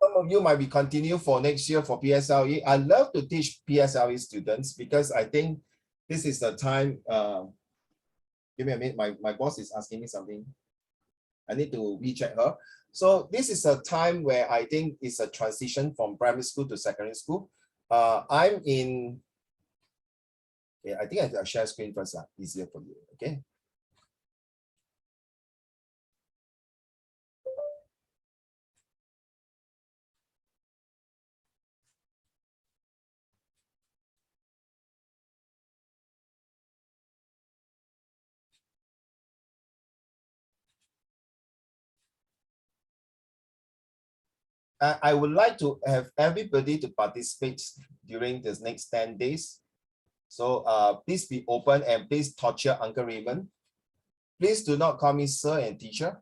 some of you might be continue for next year for PSLE. I love to teach PSLE students because I think this is the time. Give me a minute. My boss is asking me something. I need to recheck her. So this is a time where I think it's a transition from primary school to secondary school. I'm in. Okay, I think I'll share screen first. Easier for you. Okay. I would like to have everybody to participate during this next 10 days. So please be open and please torture Uncle Raymond. Please do not call me sir and teacher.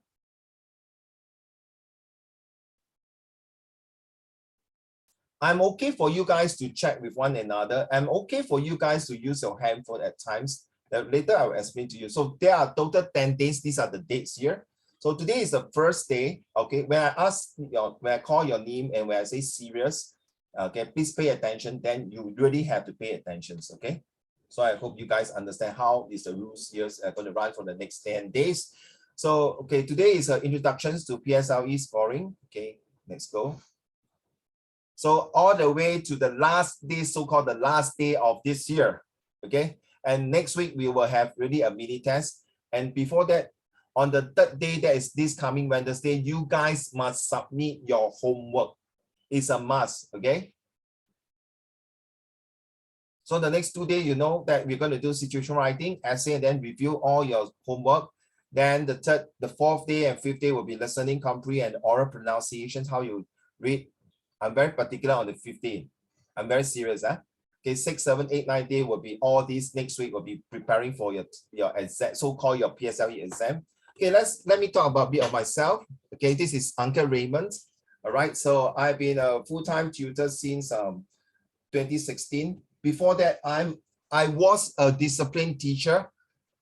I'm okay for you guys to chat with one another. I'm okay for you guys to use your handphone at times. That later I will explain to you. So there are total 10 days. These are the dates here. So today is the first day. Okay, when I call your name and when I say serious, okay, please pay attention. Then you really have to pay attention. Okay. So I hope you guys understand how is the rules here are going to run for the next 10 days. So okay, today is introductions to PSLE scoring. Okay, let's go. So all the way to the last day, so-called the last day of this year, okay? And next week, we will have really a mini test. And before that, on the third day, that is this coming Wednesday, you guys must submit your homework. It's a must, okay? So the next 2 days, you know that we're going to do situation writing, essay, and then review all your homework. Then the fourth day and fifth day will be listening, comprehend, and oral pronunciations, how you read. I'm very particular on the 15th. I'm very serious. Okay, 6, 7, 8, 9 day will be all these. Next week will be preparing for your exam, so-called your PSLE exam. Okay, let me talk about a bit of myself. Okay, this is Uncle Raymond. All right, so I've been a full-time tutor since 2016. Before that, I was a discipline teacher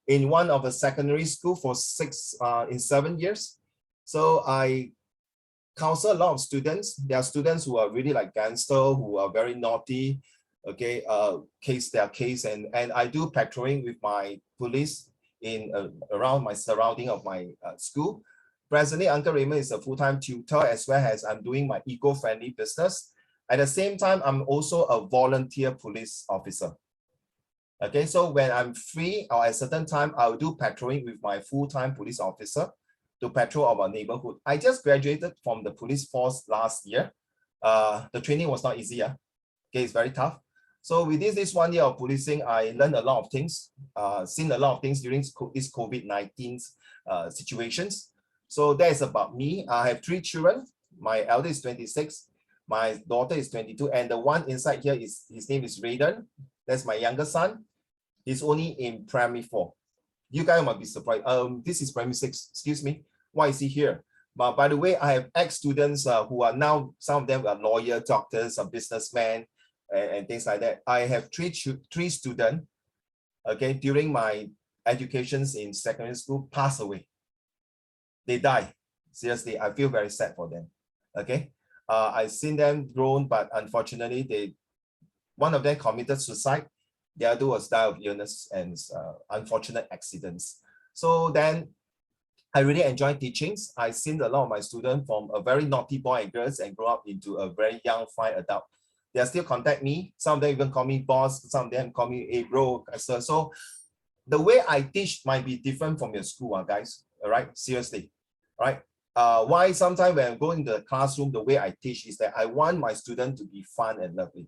in one of the secondary school for 7 years. So I counsel a lot of students. There are students who are really like gangster, who are very naughty, okay, and I do patrolling with my police in around my surrounding of my school. Presently, Uncle Raymond is a full-time tutor as well as I'm doing my eco-friendly business. At the same time, I'm also a volunteer police officer. Okay, so when I'm free or at a certain time, I'll do patrolling with my full-time police officer to patrol our neighborhood. I just graduated from the police force last year. The training was not easy. Okay, it's very tough. So within this 1 year of policing, I learned a lot of things, seen a lot of things during this COVID-19 situations. So that is about me. I have 3 children. My eldest is 26. My daughter is 22. And the one inside here is, his name is Raiden. That's my younger son. He's only in primary 4. You guys might be surprised. This is primary 6, excuse me. Why is he here? But by the way, I have ex-students who are now, some of them are lawyers, doctors, or businessmen, and things like that. I have three students, okay, during my educations in secondary school, pass away. They die. Seriously, I feel very sad for them. Okay, I've seen them grown, but unfortunately, one of them committed suicide. The other was die of illness and unfortunate accidents. So then I really enjoy teachings. I've seen a lot of my students from a very naughty boy and girls and grow up into a very young, fine adult. They still contact me. Some of them even call me boss. Some of them call me hey bro. So the way I teach might be different from your school, guys. All right, seriously. All right. Why sometimes when I go into the classroom, the way I teach is that I want my student to be fun and lovely.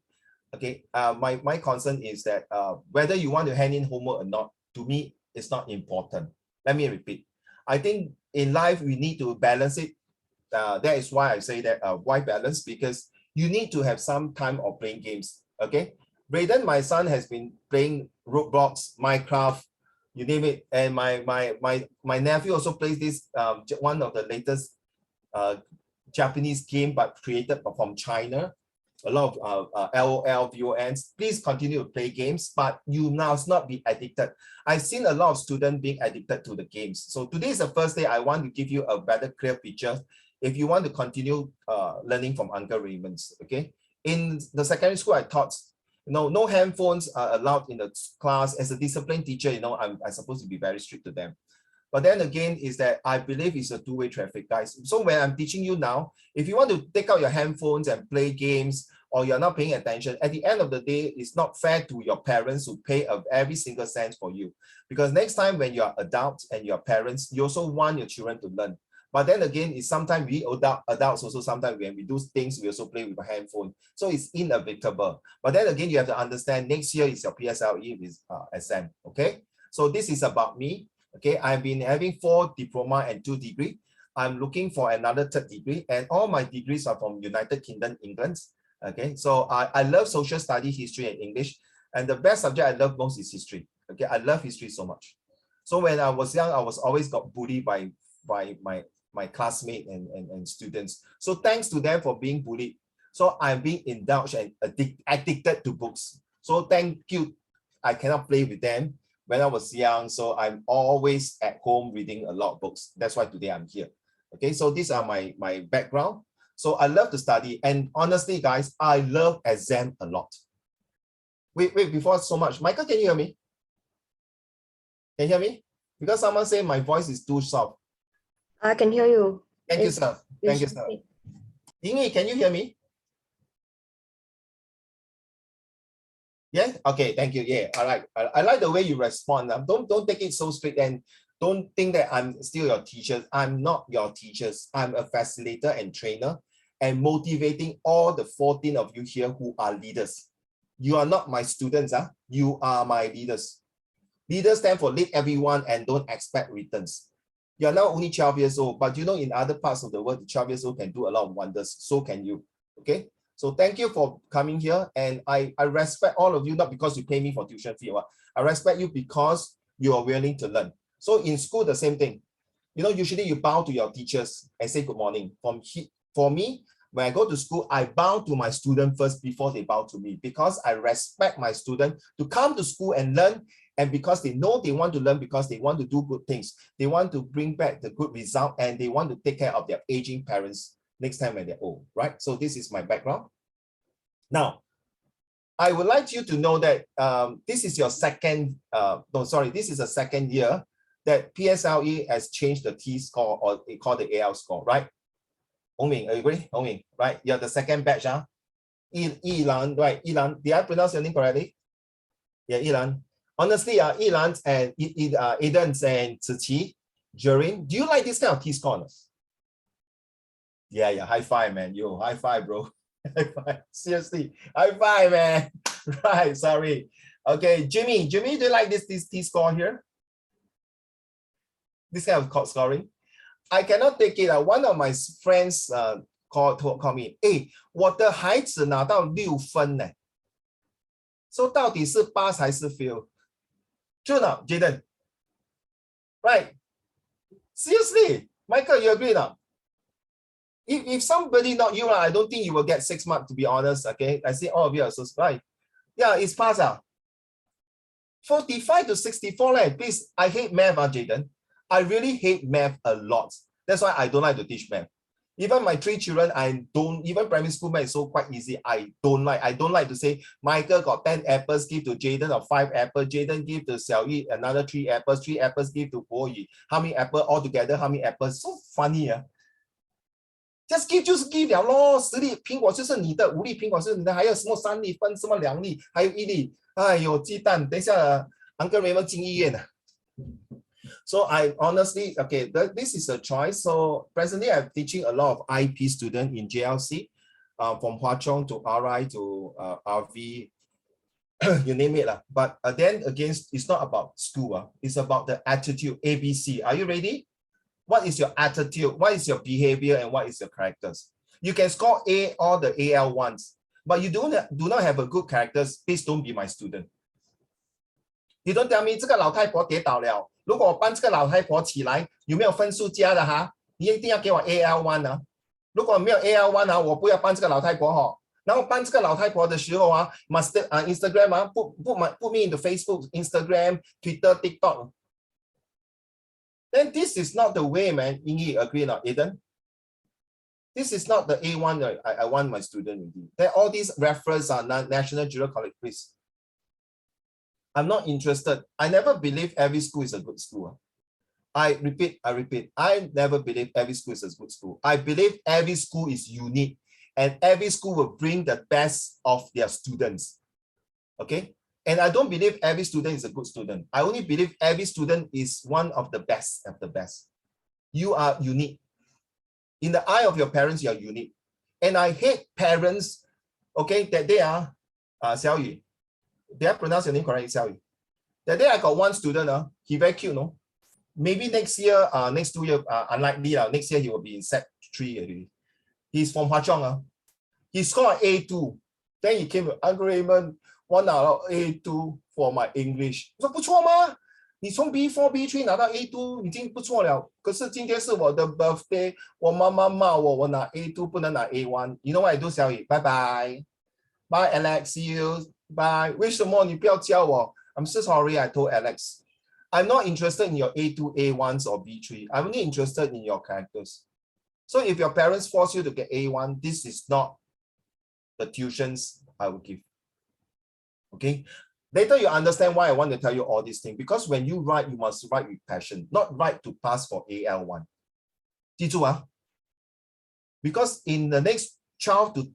Okay, my concern is that whether you want to hand in homework or not, to me, it's not important. Let me repeat. I think in life, we need to balance it. That is why I say that why balance? Because you need to have some time of playing games. Okay, Brayden, my son, has been playing Roblox, Minecraft, you name it. And my nephew also plays this one of the latest Japanese game, but created from China. A lot of LOL, VONs. Please continue to play games, but you must not be addicted. I've seen a lot of students being addicted to the games. So today is the first day I want to give you a better, clear picture. if you want to continue learning from Uncle Raymond's, okay? In the secondary school, I taught, no handphones are allowed in the class. As a discipline teacher, I'm supposed to be very strict to them. But then again, is that I believe it's a two-way traffic, guys. So when I'm teaching you now, if you want to take out your handphones and play games, or you're not paying attention, at the end of the day, it's not fair to your parents to pay every single cent for you. Because next time when you're adults and your parents, you also want your children to learn. But then again, it's sometimes we adults also sometimes when we do things, we also play with a handphone. So it's inevitable. But then again, you have to understand next year is your PSLE exam, okay? So this is about me, okay? I've been having 4 diploma and 2 degree. I'm looking for another 3rd degree, and all my degrees are from United Kingdom, England. Okay, so I love social study, history, and English. And the best subject I love most is history. Okay, I love history so much. So when I was young, I was always got bullied by my classmates and students. So thanks to them for being bullied. So I'm being indulged and addicted to books. So thank you. I cannot play with them when I was young. So I'm always at home reading a lot of books. That's why today I'm here. Okay, so these are my background. So I love to study, and honestly, guys, I love exam a lot. Wait, before so much. Michael, can you hear me? Can you hear me? Because someone say my voice is too soft. I can hear you. Thank you, sir. Thank you, sir. Yingyi, can you hear me? Yeah? Okay, thank you. Yeah, all right. I like the way you respond. Don't take it so strict, and don't think that I'm still your teacher. I'm not your teachers. I'm a facilitator and trainer and motivating all the 14 of you here who are leaders. You are not my students. You are my leaders. Leaders stand for lead everyone and don't expect returns. You are now only 12 years old, but in other parts of the world, the 12 years old can do a lot of wonders. So can you. Okay? So thank you for coming here. And I respect all of you, not because you pay me for tuition fee. I respect you because you are willing to learn. So in school, the same thing. Usually you bow to your teachers and say good morning. For me, when I go to school, I bow to my student first before they bow to me, because I respect my student to come to school and learn, and because they know they want to learn, because they want to do good things. They want to bring back the good result, and they want to take care of their aging parents next time when they're old, right? So this is my background. Now, I would like you to know that this is your this is the second year that PSLE has changed the T score, or they call the AL score, right? Hongming, are you agree? Hongming, right? You're the second batch, Yilan, right? Yilan, did I pronounce your name correctly? Yeah, Yilan. Honestly, Yilan and Eden and Ziqi, Jerin, do you like this kind of T score? Yeah, high five, man. Yo, high five, bro. High five. Seriously, high five, man. Right, sorry. Okay, Jimmy, do you like this T score here? This kind of scoring? I cannot take it. One of my friends call me, 我的孩子拿到6分呢。So 到底是 pass 还是 fail? True not, Jaden? Right? Seriously, Michael, you agree not? If somebody not you, I don't think you will get 6 marks, to be honest. Okay, I see all of you are so right. Yeah, it's pass. 45 to 64. Please, I hate math, Jaden. I really hate math a lot. That's why I don't like to teach math. Even my 3 children, even primary school math is so quite easy. I don't like to say, Michael got 10 apples, give to Jaden, or 5 apples. Jaden give to Xiaoyi another 3 apples. 3 apples give to Boyi. How many apples altogether? How many apples? So funny. Just give 就是 give 了咯，10粒苹果就是你的，5粒苹果是你的，还有什么3粒分，什么2粒，还有1粒。哎呦，鸡蛋，等一下 Uncle Raymond 进医院了。So I honestly, okay, this is a choice. So presently I'm teaching a lot of IP students in JLC, from Hwa Chong to RI to RV, you name it. But then again, it's not about school. It's about the attitude, ABC. Are you ready? What is your attitude? What is your behavior? And what is your characters? You can score A all the AL ones, but you do not have a good characters. Please don't be my student. You don't tell me 这个老太婆跌倒了，如果我帮这个老太婆起来，有没有分数加的哈？你一定要给我 AL1 啊！如果没有 AL1 啊，我不要帮这个老太婆哈。然后帮这个老太婆的时候啊 ，must Instagram 啊，put me into Facebook, Instagram, Twitter, TikTok. Then this is not the way, man. Yingyi, agree or not, Eden? This is not the A1 that I want my student to do. That all these reference are National Junior College, please. I'm not interested. I never believe every school is a good school. I repeat, I never believe every school is a good school. I believe every school is unique and every school will bring the best of their students. Okay? And I don't believe every student is a good student. I only believe every student is one of the best of the best. You are unique. In the eye of your parents, you are unique. And I hate parents, okay, that they are, Xiao Yu. Did I pronounce your name correctly, Xiao Yu? That day I got one student, he very cute, no? Maybe next year, next 2 years, unlikely, next year he will be in Set 3 already. He's from Hwa Chong. He scored A2. Then he came to Uncle Raymond, 1 out of A2 for my English. 我说不错吗？你从 B4 B3 拿到 A2 已经不错了。可是今天是我的 birthday， 我妈妈骂我，我拿 A2 不能拿 A1。You know what I do, 小雨？ Bye bye. Bye Alex, see you. Bye. 为什么你不要教我？ I'm so sorry, I told Alex. I'm not interested in your A2, A1s or B3. I'm only interested in your characters. So if your parents force you to get A1, this is not the tuitions I will give. Okay? Later you understand why I want to tell you all these things. Because when you write, you must write with passion, not write to pass for AL1. 记住啊? Because in the next 12 to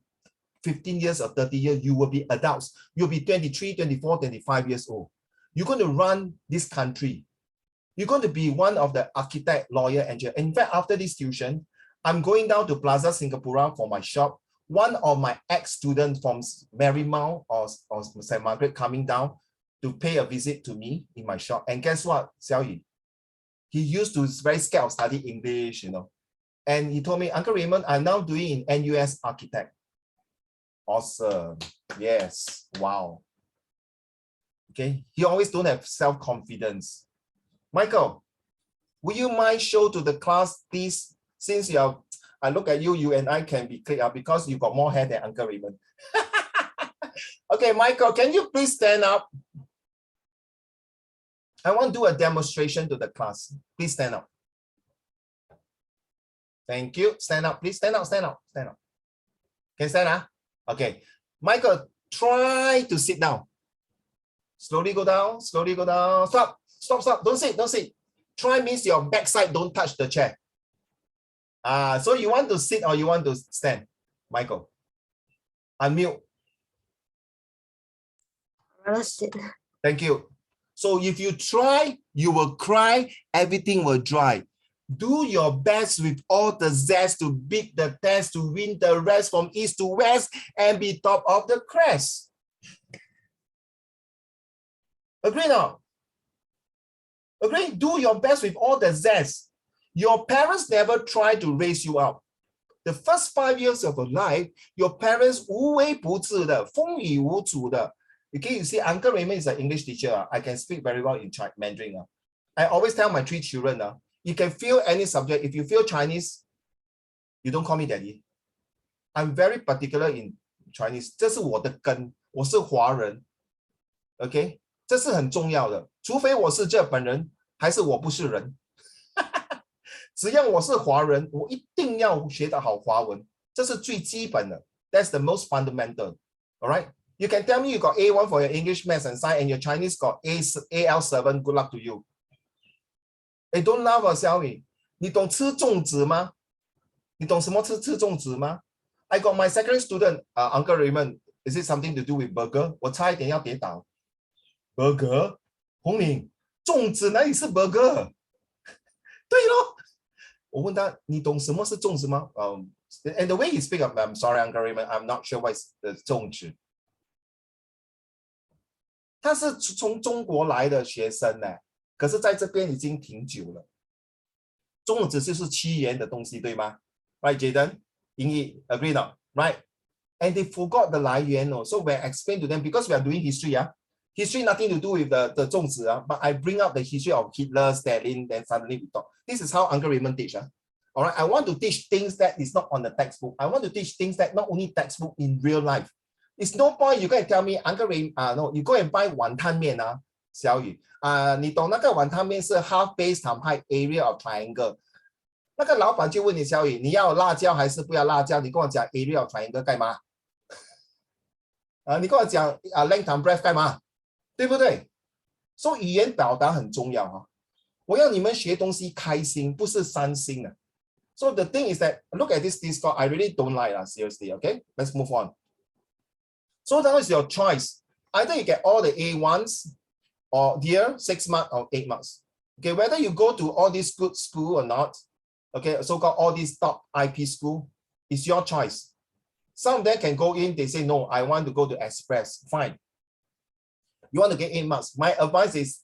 15 years or 30 years, you will be adults. You'll be 23, 24, 25 years old. You're going to run this country. You're going to be one of the architect, lawyer, engineer. In fact, after this tuition, I'm going down to Plaza Singapura for my shop. One of my ex-students from Marymount or St. Margaret coming down to pay a visit to me in my shop. And guess what, Xiao Yi? He used to very scared of study English, you know. And he told me, Uncle Raymond, I'm now doing in NUS architect. Awesome. Yes. Wow. Okay. He always don't have self-confidence. Michael, will you mind show to the class, please? Since you are, I look at you, you and I can be clear because you got more hair than Uncle Raymond. Okay, Michael, can you please stand up? I want to do a demonstration to the class. Please stand up. Thank you. Stand up, please. Stand up, stand up, stand up. Can stand up? Okay. Michael, try to sit down. Slowly go down, slowly go down. Stop, stop, stop. Don't sit, don't sit. Try means your backside don't touch the chair. So you want to sit or you want to stand? Michael, unmute. Let's sit. Thank you. So if you try, you will cry, everything will dry. Do your best with all the zest to beat the test, to win the rest from east to west and be top of the crest. Agree now? Agree? Do your best with all the zest. Your parents never tried to raise you up. The first 5 years of your life, your parents 无微不至的，风雨无阻的。Okay, you see, Uncle Raymond is an English teacher. I can speak very well in Mandarin. I always tell my 3 children, you can feel any subject. If you feel Chinese, you don't call me daddy. I'm very particular in Chinese. 这是我的根，我是华人。Okay, 这是很重要的。除非我是日本人，还是我不是人。只要我是华人，我一定要学得好华文，这是最基本的。That's the most fundamental. All right. You can tell me you got A1 for your English, Maths, and Science, and your Chinese got AL7. Good luck to you. Hey, don't laugh, Xiaomi. 你懂吃粽子吗？你懂什么吃粽子吗？ I got my secondary student, Uncle Raymond. Is it something to do with burger? 我差一点要跌倒。Burger? 洪明，粽子哪里是 burger？ 对咯。我问他，你懂什么是粽子吗？And the way he speak, I'm sorry, Uncle Raymond, I'm not sure what is the 粽子。他是从中国来的学生呢，可是在这边已经挺久了。粽子就是吃盐的东西，对吗 ？Right, Jaden? 英译 agree not? Right? And they forgot the 来源哦。So when I explain to them, because we are doing history, history nothing to do with the 粽子but I bring up the history of Hitler, Stalin, then suddenly we talk. This is how Uncle Raymond teach. All right, I want to teach things that is not on the textbook. I want to teach things that not only textbook in real life. It's no point you go and tell me, Uncle Raymond, no, you go and buy 碗汤面小雨你懂那个碗汤面是 half base times height area of triangle. 那个老板就问你小雨，你要辣椒还是不要辣椒？你跟我讲 area of triangle 干嘛？你跟我讲length and breadth 干嘛？对不对？所以语言表达很重要哈。我要你们学东西开心，不是伤心的。So the thing is that look at this Discord, I really don't like seriously. Okay, let's move on. So that is your choice. Either you get all the A1s or here 6 marks or 8 marks. Okay, whether you go to all these good school or not, okay, so-called all these top IP school, it's your choice. Some of them can go in, they say, no, I want to go to Express. Fine. You want to get 8 marks. My advice is,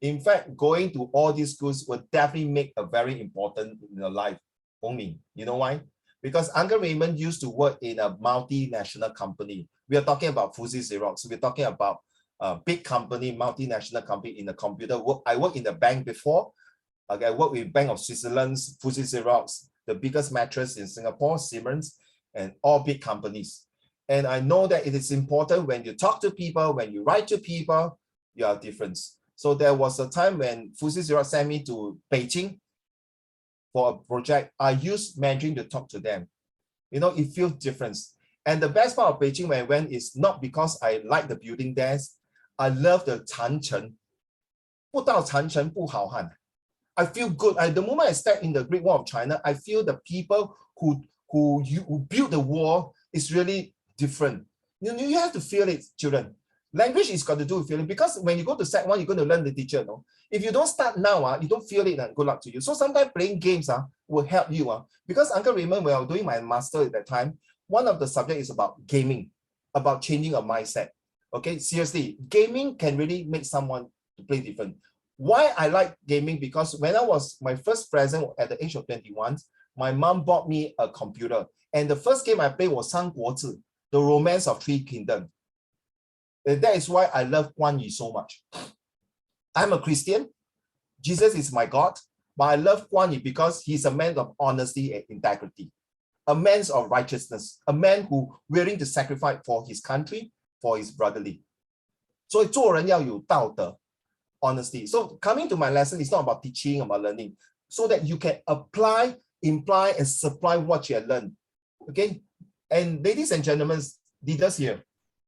in fact, going to all these schools will definitely make a very important in your life only. You know why? Because Uncle Raymond used to work in a multinational company. We are talking about Fuji Xerox. We're talking about a big company, multinational company in the computer. I worked in the bank before. Okay, I worked with Bank of Switzerland, Fuji Xerox, the biggest mattress in Singapore, Siemens, and all big companies. And I know that it is important when you talk to people, when you write to people, you are different. So there was a time when Fuji Xerox sent me to Beijing for a project. I used Mandarin to talk to them. You know, it feels different. And the best part of Beijing when I went is not because I like the building there. I love the 长城. 不到长城不好汉. I feel good. The moment I step in the Great Wall of China, I feel the people who built the wall is really different. You have to feel it, children. Language is got to do with feeling, because when you go to Sec 1, you're going to learn the teacher. No? If you don't start now, you don't feel it, good luck to you. So sometimes playing games will help you. Because Uncle Raymond, when I was doing my master at that time, one of the subjects is about gaming, about changing a mindset. Okay, seriously, gaming can really make someone to play different. Why I like gaming? Because when I was my first present at the age of 21, my mom bought me a computer. And the first game I played was 三国志, The Romance of Three Kingdoms. And that is why I love Guan Yu so much. I'm a Christian. Jesus is my God. But I love Guan Yu because he's a man of honesty and integrity. A man of righteousness. A man who willing to sacrifice for his country, for his brotherly. 所以做人要有道德. Honesty. So coming to my lesson, it's not about teaching, about learning, so that you can apply, imply, and supply what you have learned. Okay? And ladies and gentlemen, leaders here,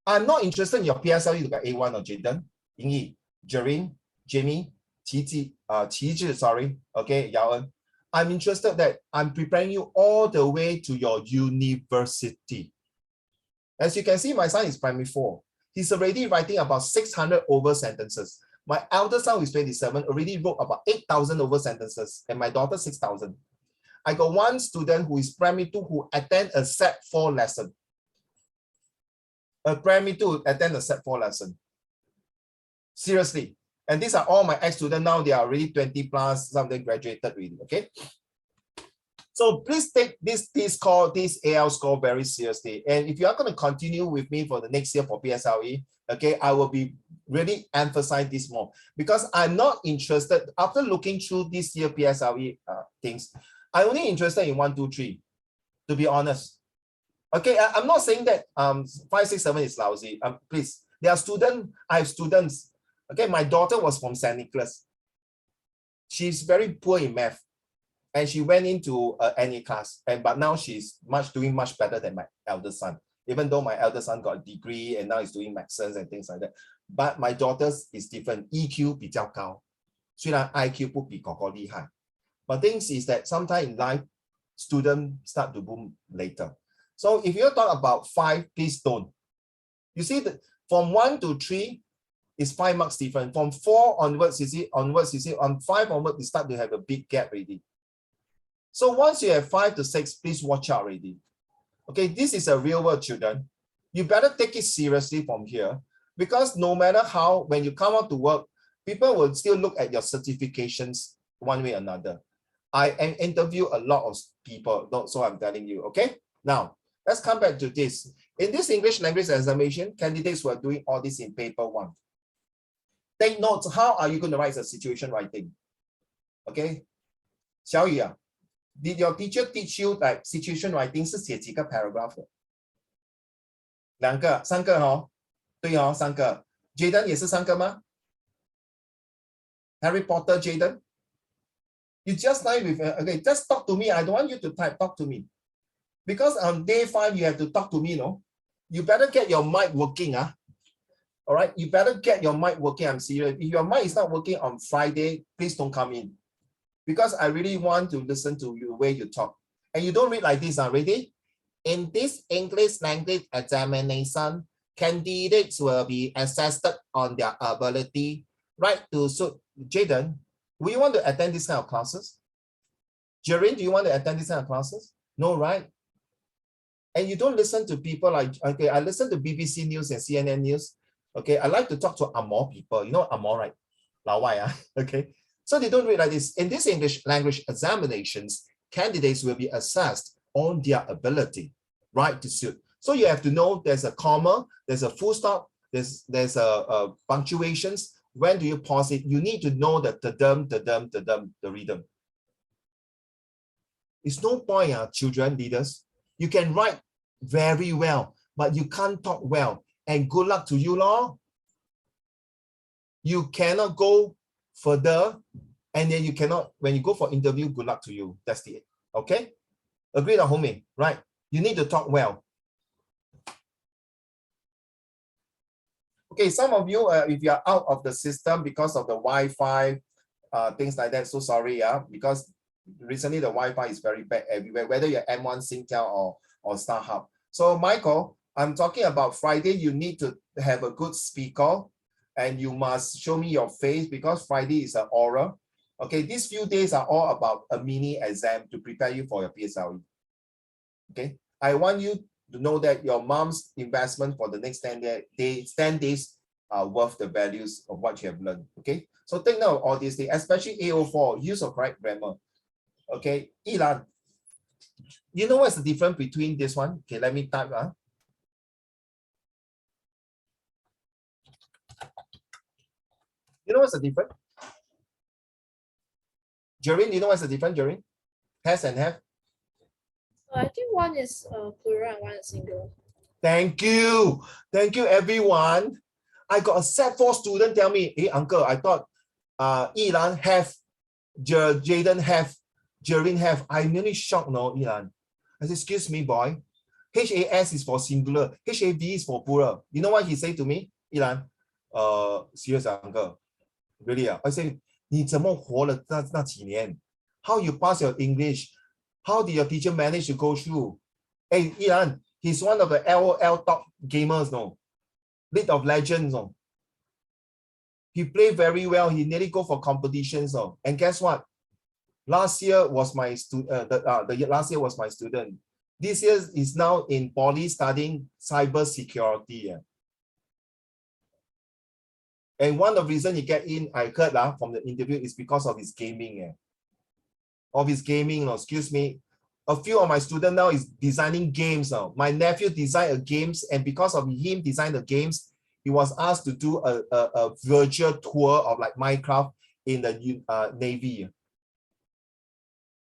I'm not interested in your PSLE to get A1 or Jaden, Yingyi, Jereen, Jamie, Qi sorry, okay, Yaoen. I'm interested that I'm preparing you all the way to your university. As you can see, my son is primary 4. He's already writing about 600 over sentences. My elder son, who is 27, already wrote about 8,000 over sentences, and my daughter 6,000. I got one student who is primary 2 who attend a set 4 lesson. A primary 2 attend a set 4 lesson. Seriously. And these are all my ex-students now. They are already 20 plus, some of them graduated already, okay? So please take this AL score very seriously. And if you are going to continue with me for the next year for PSLE, okay, I will be really emphasize this more, because I'm not interested, after looking through this year PSLE things, I'm only interested in 1, 2, 3, to be honest. Okay, I'm not saying that 5, 6, 7 is lousy. Please, there are students, I have students. Okay, my daughter was from St. Nicholas. She's very poor in math. And she went into NA class, but now she's doing much better than my elder son. Even though my elder son got a degree and now he's doing medicine and things like that. But my daughter's is different. EQ 比较高，虽然 IQ 不比哥哥厉害。But things is that sometimes in life, students start to boom later. So if you talk about 5, please don't. You see that from 1 to 3 is 5 marks different. From 4 onwards, you see, on 5 onwards, you start to have a big gap already. So once you have 5 to 6, please watch out already. Okay, this is a real world, children. You better take it seriously from here, because no matter how, when you come out to work, people will still look at your certifications one way or another. I interview a lot of people, so I'm telling you, okay? Now, let's come back to this. In this English language examination, candidates were doing all this in paper 1. Take notes, how are you going to write a situation writing? Okay? Xiaoyu, did your teacher teach you like situation writing 是写几个 paragraph 的？ 2个、3个哦，对哦，3个。Jaden 也是3个吗？ Harry Potter Jaden? You just type with, okay, just talk to me. I don't want you to type, talk to me. Because on day 5, you have to talk to me, no? You better get your mic working, All right, you better get your mic working. I'm serious. If your mic is not working on Friday, please don't come in. Because I really want to listen to you the way you talk. And you don't read like this, ready? In this English language examination, candidates will be assessed on their ability, right? So, Jaden, will you want to attend this kind of classes? Jerry, do you want to attend this kind of classes? No, right? And you don't listen to people like, okay, I listen to BBC News and CNN News. Okay, I like to talk to Amor people. You know Amor, right? Lawai, okay. So they don't read like this. In this English language examinations, candidates will be assessed on their ability, right, to suit. So you have to know there's a comma, there's a full stop, there's a punctuations. When do you pause it? You need to know the the rhythm. It's no point, children leaders. You can write very well, but you can't talk well. And good luck to you, Lord. You cannot go further, and then you cannot, when you go for interview, good luck to you. That's it. Okay? Agreed on homie, right? You need to talk well. Okay, some of you, if you are out of the system because of the Wi-Fi, things like that, so sorry, because recently the Wi-Fi is very bad everywhere, whether you're M1, Singtel, or StarHub. So Michael, I'm talking about Friday. You need to have a good speaker, and you must show me your face because Friday is an oral. Okay, these few days are all about a mini exam to prepare you for your PSLE. Okay, I want you to know that your mom's investment for the next 10 days are worth the values of what you have learned. Okay, so take note of all these things, especially AO4, use of correct grammar. Okay, Ilan, you know what's the difference between this one? Okay, let me type. You know what's the difference? Jerrin, you know what's the difference, Jerrin? Has and have? I think one is plural and one is singular. Thank you. Thank you, everyone. I got a set 4 student tell me, hey, uncle, I thought Ilan have, Jaden have, Jerrin have. I'm nearly shocked, no, Ilan. I said, excuse me, boy. HAS is for singular. HAV is for plural. You know what he said to me, Ilan? Serious, uncle. Really? I said, 你怎么活了那几年? How you pass your English? How did your teacher manage to go through? Hey, Ilan, he's one of the LOL top gamers, no? League of Legends, no? He played very well. He nearly go for competitions, no? And guess what? Last year was my student. Last year was my student. This year is now in poly studying cyber security. And one of the reasons he get in, I heard from the interview, is because of his gaming. Of his gaming, excuse me. A few of my students now is designing games. My nephew designed a games, and because of him design the games, he was asked to do a virtual tour of like Minecraft in the Navy.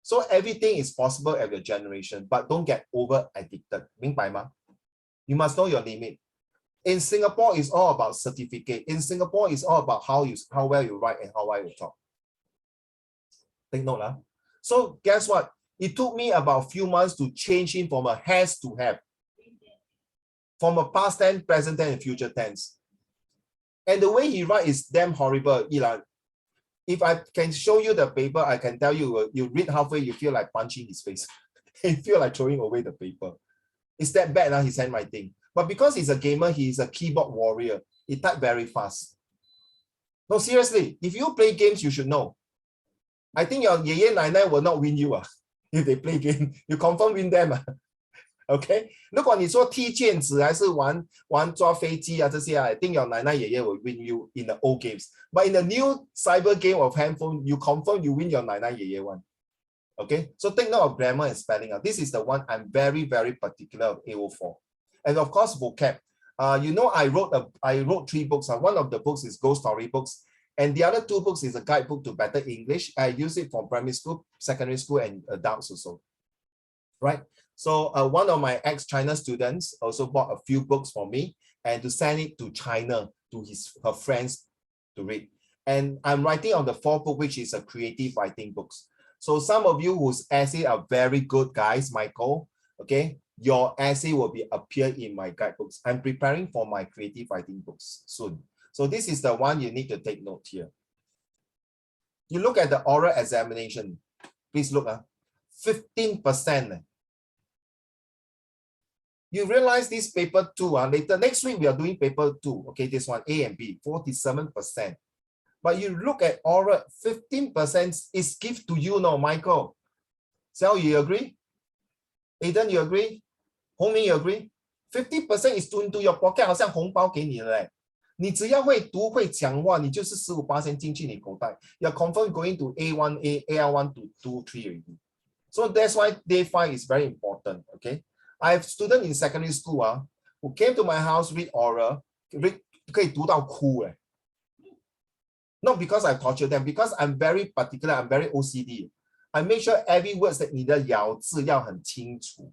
So everything is possible at your generation, but don't get over addicted. 明白吗? You must know your limit. In Singapore, it's all about certificate. In Singapore, it's all about how well you write and how well you talk. Take note, lah. So guess what? It took me about a few months to change him from a has to have. From a past tense, present tense, and future tense. And the way he writes is damn horrible, Ilan. If I can show you the paper, I can tell you, you read halfway, you feel like punching his face. You feel like throwing away the paper. It's that bad, his handwriting. But because he's a gamer, he's a keyboard warrior. He types very fast. No, seriously, if you play games, you should know. I think your 爷爷奶奶 will not win you if they play game. You confirm win them. Okay? 如果你说踢毽子还是玩抓飞机这些I think your 奶奶爷爷 will win you in the old games. But in the new cyber game of handphone, you confirm you win your 奶奶爷爷one. Okay? So take note of grammar and spelling. This is the one I'm very, very particular of AO4. And of course, vocab. You know, I wrote 3 books. One of the books is Ghost Story books. And the other 2 books is a guidebook to better English. I use it for primary school, secondary school, and adults also. Right? So one of my ex-China students also bought a few books for me and to send it to China to her friends to read. And I'm writing on the 4th book, which is a creative writing books. So some of you whose essay are very good, guys, Michael, okay, your essay will be appear in my guidebooks. I'm preparing for my creative writing books soon. So this is the one you need to take note here. You look at the oral examination. Please look, 15%. You realize this paper 2, later next week we are doing paper 2. Okay, this one A and B, 47%. But you look at oral, 15% is given to you, no, Michael. Xiao, you agree? Aiden, you agree? Hongming, you agree? 50% is into your pocket, 好像红包给你的嘞。你只要会读会讲话，你就是15%进去你口袋。You're confirmed going to A1A, AL1 to 2, 3 already. So that's why day 5 is very important. Okay, I have students in secondary school who came to my house read oral, read 可以读到哭哎。Not because I torture them, because I'm very particular, I'm very OCD. I make sure every word that 你的咬字要很清楚。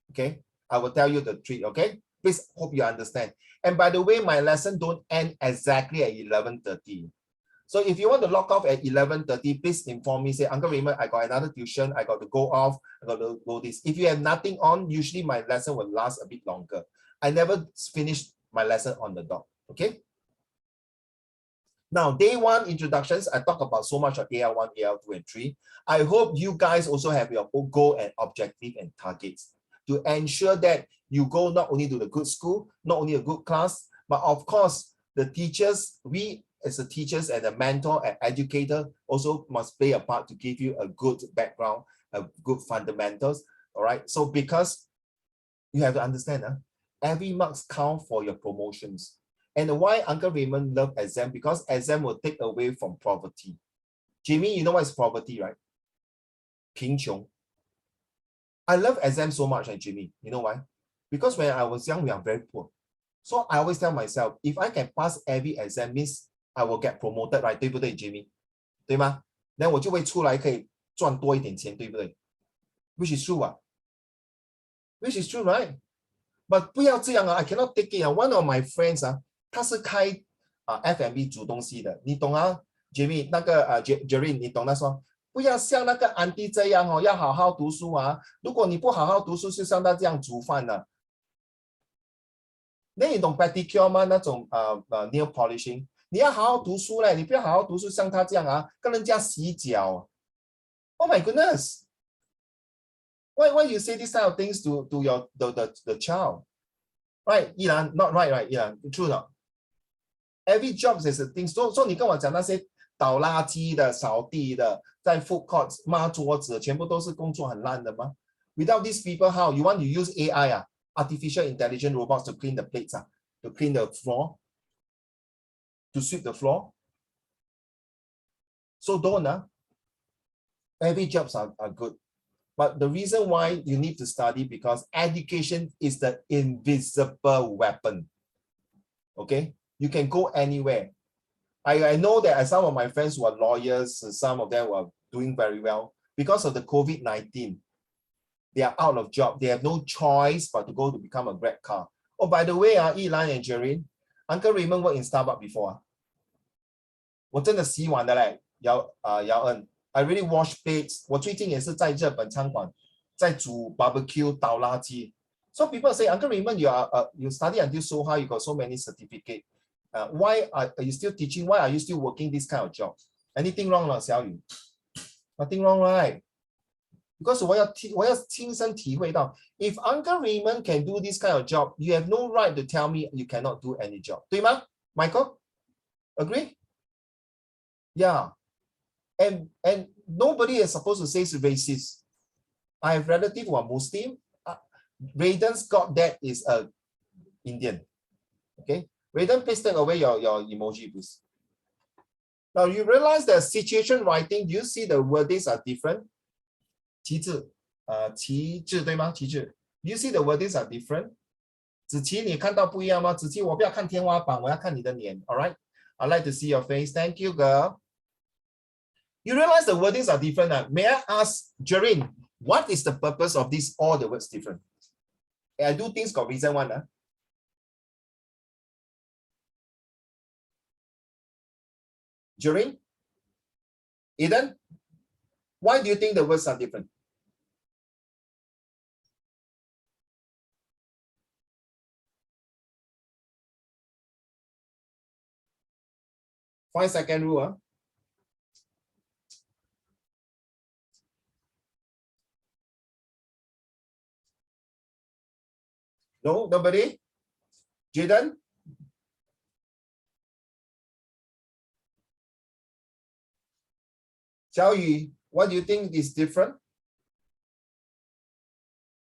Okay, I will tell you the trick. Okay, please hope you understand. And by the way, my lesson don't end exactly at 11:30. So if you want to log off at 11:30, please inform me. Say, Uncle Raymond, I got another tuition. I got to go off. I got to go this. If you have nothing on, usually my lesson will last a bit longer. I never finish my lesson on the dot. Okay. Now, day 1 introductions, I talk about so much of AL1, AL2, and 3. I hope you guys also have your own goal and objective and targets to ensure that you go not only to the good school, not only a good class, but of course, the teachers, we as the teachers and the mentor and educator also must play a part to give you a good background, a good fundamentals. All right. So because you have to understand, every marks count for your promotions. And why Uncle Raymond love exam? Because exam will take away from poverty. Jimmy, you know what is poverty, right? 贫穷. I love exam so much, Jimmy. You know why? Because when I was young, we are very poor. So I always tell myself, if I can pass every exam, means I will get promoted, right? 对不对, Jimmy? 对吗? Then 我就会出来可以赚多一点钱，对不对? Which is true, which is true, right? But 不要这样I cannot take it. One of my friends 他是开F&B 煮东西的，你懂Jimmy 那个Jerry 你懂他说不要像那个 auntie 这样要好好读书如果你不好好读书，就像他这样煮饭的。那你懂 pedicure 吗？那种nail polishing， 你要好好读书嘞，你不要好好读书，像他这样跟人家洗脚。Oh my goodness! Why you say this kind of things to your the child? Right, Ilan, not right, Ilan, true not? Every job is a thing. So 你跟我讲那些倒垃圾的、扫地的，在 food courts 抹桌子，全部都是工作很烂的吗？ Without these people, how you want to use AI artificial intelligent robots to clean the plates to clean the floor, to sweep the floor? So don't every jobs are good. But the reason why you need to study because education is the invisible weapon. Okay, you can go anywhere. I know that some of my friends who are lawyers, some of them were doing very well because of the COVID-19. They are out of job. They have no choice but to go to become a Grab car. Oh, by the way, Eli and Jerry, Uncle Raymond worked in Starbucks before. 我真的洗碗的嘞，姚恩。I really wash plates. 我最近也是在日本餐馆在煮 barbecue 倒垃圾。So people say, Uncle Raymond, you study until so high, you got so many certificates. Why are you still teaching? Why are you still working this kind of job? Anything wrong, Xiao Yu? Nothing wrong, right? Because 我要亲身体会到 if Uncle Raymond can do this kind of job, you have no right to tell me you cannot do any job. 对吗 Michael? Agree? Yeah. And nobody is supposed to say it's racist. I have relatives who are Muslim. Raiden's God is a Indian. Okay, Raiden, please take away your emoji, please. Now you realize that situation writing, you see the wordings are different. 旗帜对吗？旗帜 you see the wordings are different. 子琪，你看到不一样吗？子琪，我不要看天花板，我要看你的脸。All right, I'd like to see your face. Thank you, girl. You realize the wordings are different. May I ask, Jerrin, what is the purpose of this? All the words different. I do things got reason one. Jerrin? Eden? Why do you think the words are different? Five-second rule. Huh? No, nobody? Jaden? Xiaoyu, what do you think is different?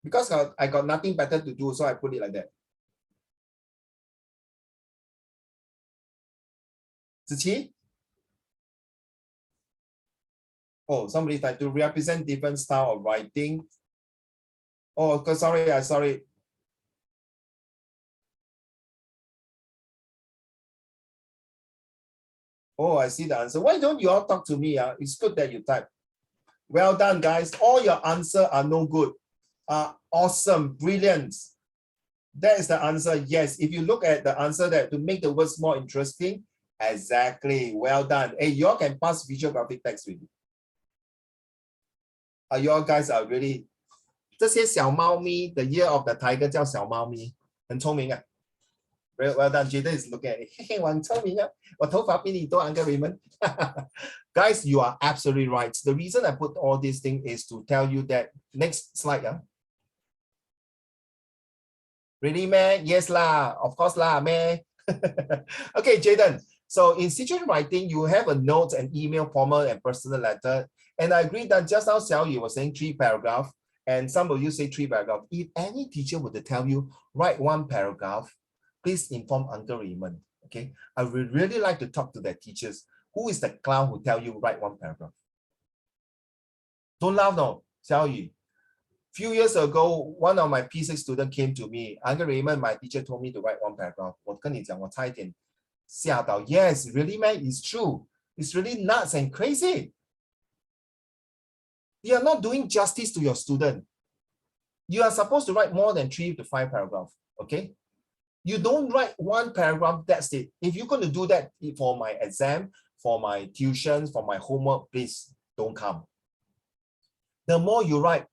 Because I got nothing better to do, so I put it like that. Ziqi? Oh, somebody tried to represent different style of writing. Oh, sorry, sorry. Oh, I see the answer. Why don't you all talk to me? It's good that you type. Well done, guys. All your answers are no good. Awesome, brilliant. That is the answer. Yes, if you look at the answer there to make the words more interesting, exactly. Well done. Hey, you all can pass visual graphic text with you. You all guys are really 这些小猫咪 the year of the tiger 叫小猫咪，很聪明啊。Well done, Jaden is looking at it. Hey, 我很聪明啊，我头发比你多 Uncle Raymond. Guys, you are absolutely right. The reason I put all these things is to tell you that next slide. Really, man? Yes lah, of course lah, man. Okay, Jaden. So in situation writing, you have a note, an email, formal, and personal letter. And I agree that just now Xiaoyu was saying 3 paragraphs, and some of you say 3 paragraphs. If any teacher were to tell you, write 1 paragraph, please inform Uncle Raymond. Okay, I would really like to talk to the teachers. Who is the clown who tell you write 1 paragraph? Don't laugh, no, Xiaoyu. Few years ago, one of my P6 students came to me. Uncle Raymond, my teacher told me to write 1 paragraph. 我跟你讲，我差一点吓到. Yes, really, man, it's true. It's really nuts and crazy. You are not doing justice to your student. You are supposed to write more than 3 to 5 paragraphs. Okay. You don't write 1 paragraph, that's it. If you're going to do that for my exam, for my tuitions, for my homework, please don't come. The more you write,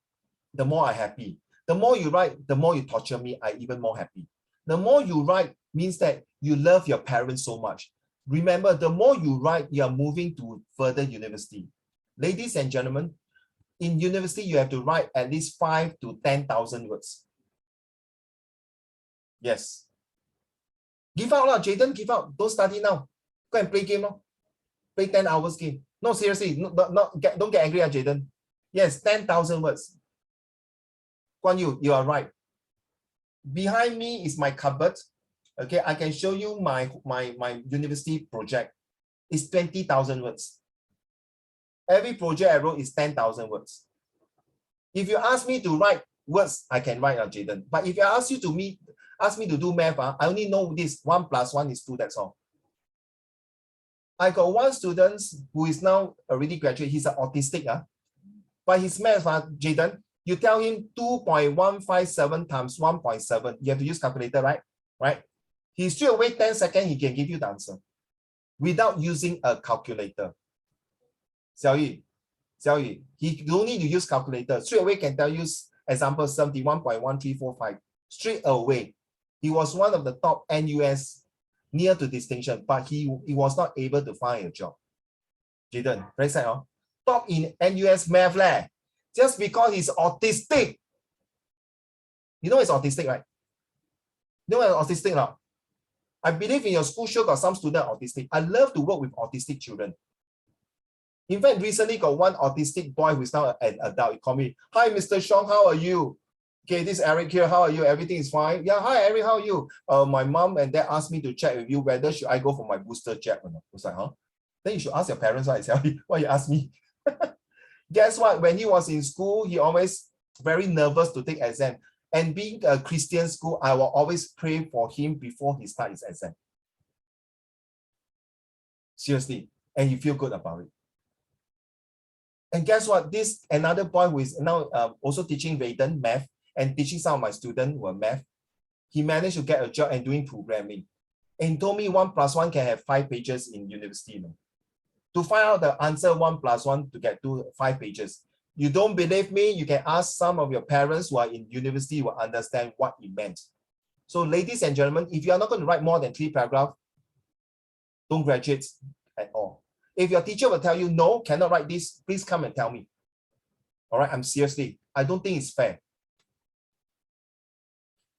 the more I'm happy. The more you write, the more you torture me, I'm even more happy. The more you write means that you love your parents so much. Remember, the more you write, you are moving to further university. Ladies and gentlemen, in university, you have to write at least 5 to 10,000 words. Yes. Give out lah, Jaden, give out. Don't study now. Go and play game. No? Play 10 hours game. No, seriously, don't get angry at Jaden. Yes, 10,000 words. Guan Yu, you are right. Behind me is my cupboard. Okay, I can show you my university project. It's 20,000 words. Every project I wrote is 10,000 words. If you ask me to write words, I can write, Jaden. But if you ask me to do math, I only know this 1 + 1 is 2, that's all. I got one student who is now already graduate. He's an autistic. But his math, Jaden, you tell him 2.157 times 1.7. You have to use calculator, right? Right? He straight away 10 seconds, he can give you the answer without using a calculator. Xiaoyu, he don't need to use calculator. Straight away can tell you example 71.1345. Straight away. He was one of the top NUS near to distinction, but he was not able to find a job. Jaden, very sad, huh? Top in NUS math leh. Just because he's autistic. You know he's autistic, right? You know what autistic now? I believe in your school sure got some student autistic. I love to work with autistic children. In fact, recently got one autistic boy who's now an adult. He called me, "Hi, Mr. Sean, how are you? Okay, this is Eric here. How are you? Everything is fine." "Yeah, hi, Eric, how are you? My mom and dad asked me to check with you whether should I go for my booster jab or not." I was like, "Huh? Then you should ask your parents, right?" Why you ask me? Guess what? When he was in school, he always very nervous to take exam. And being a Christian school, I will always pray for him before he starts his exam. Seriously. And you feel good about it. And guess what? This another boy who is now also teaching Raiden math and teaching some of my students who are math. He managed to get a job and doing programming. And he told me 1 + 1 can have 5 pages in university. to find out the answer 1 + 1 to get to 5 pages. You don't believe me, you can ask some of your parents who are in university who will understand what it meant. So ladies and gentlemen, if you are not going to write more than 3 paragraphs, don't graduate at all. If your teacher will tell you, no, cannot write this, please come and tell me. All right, I'm seriously, I don't think it's fair.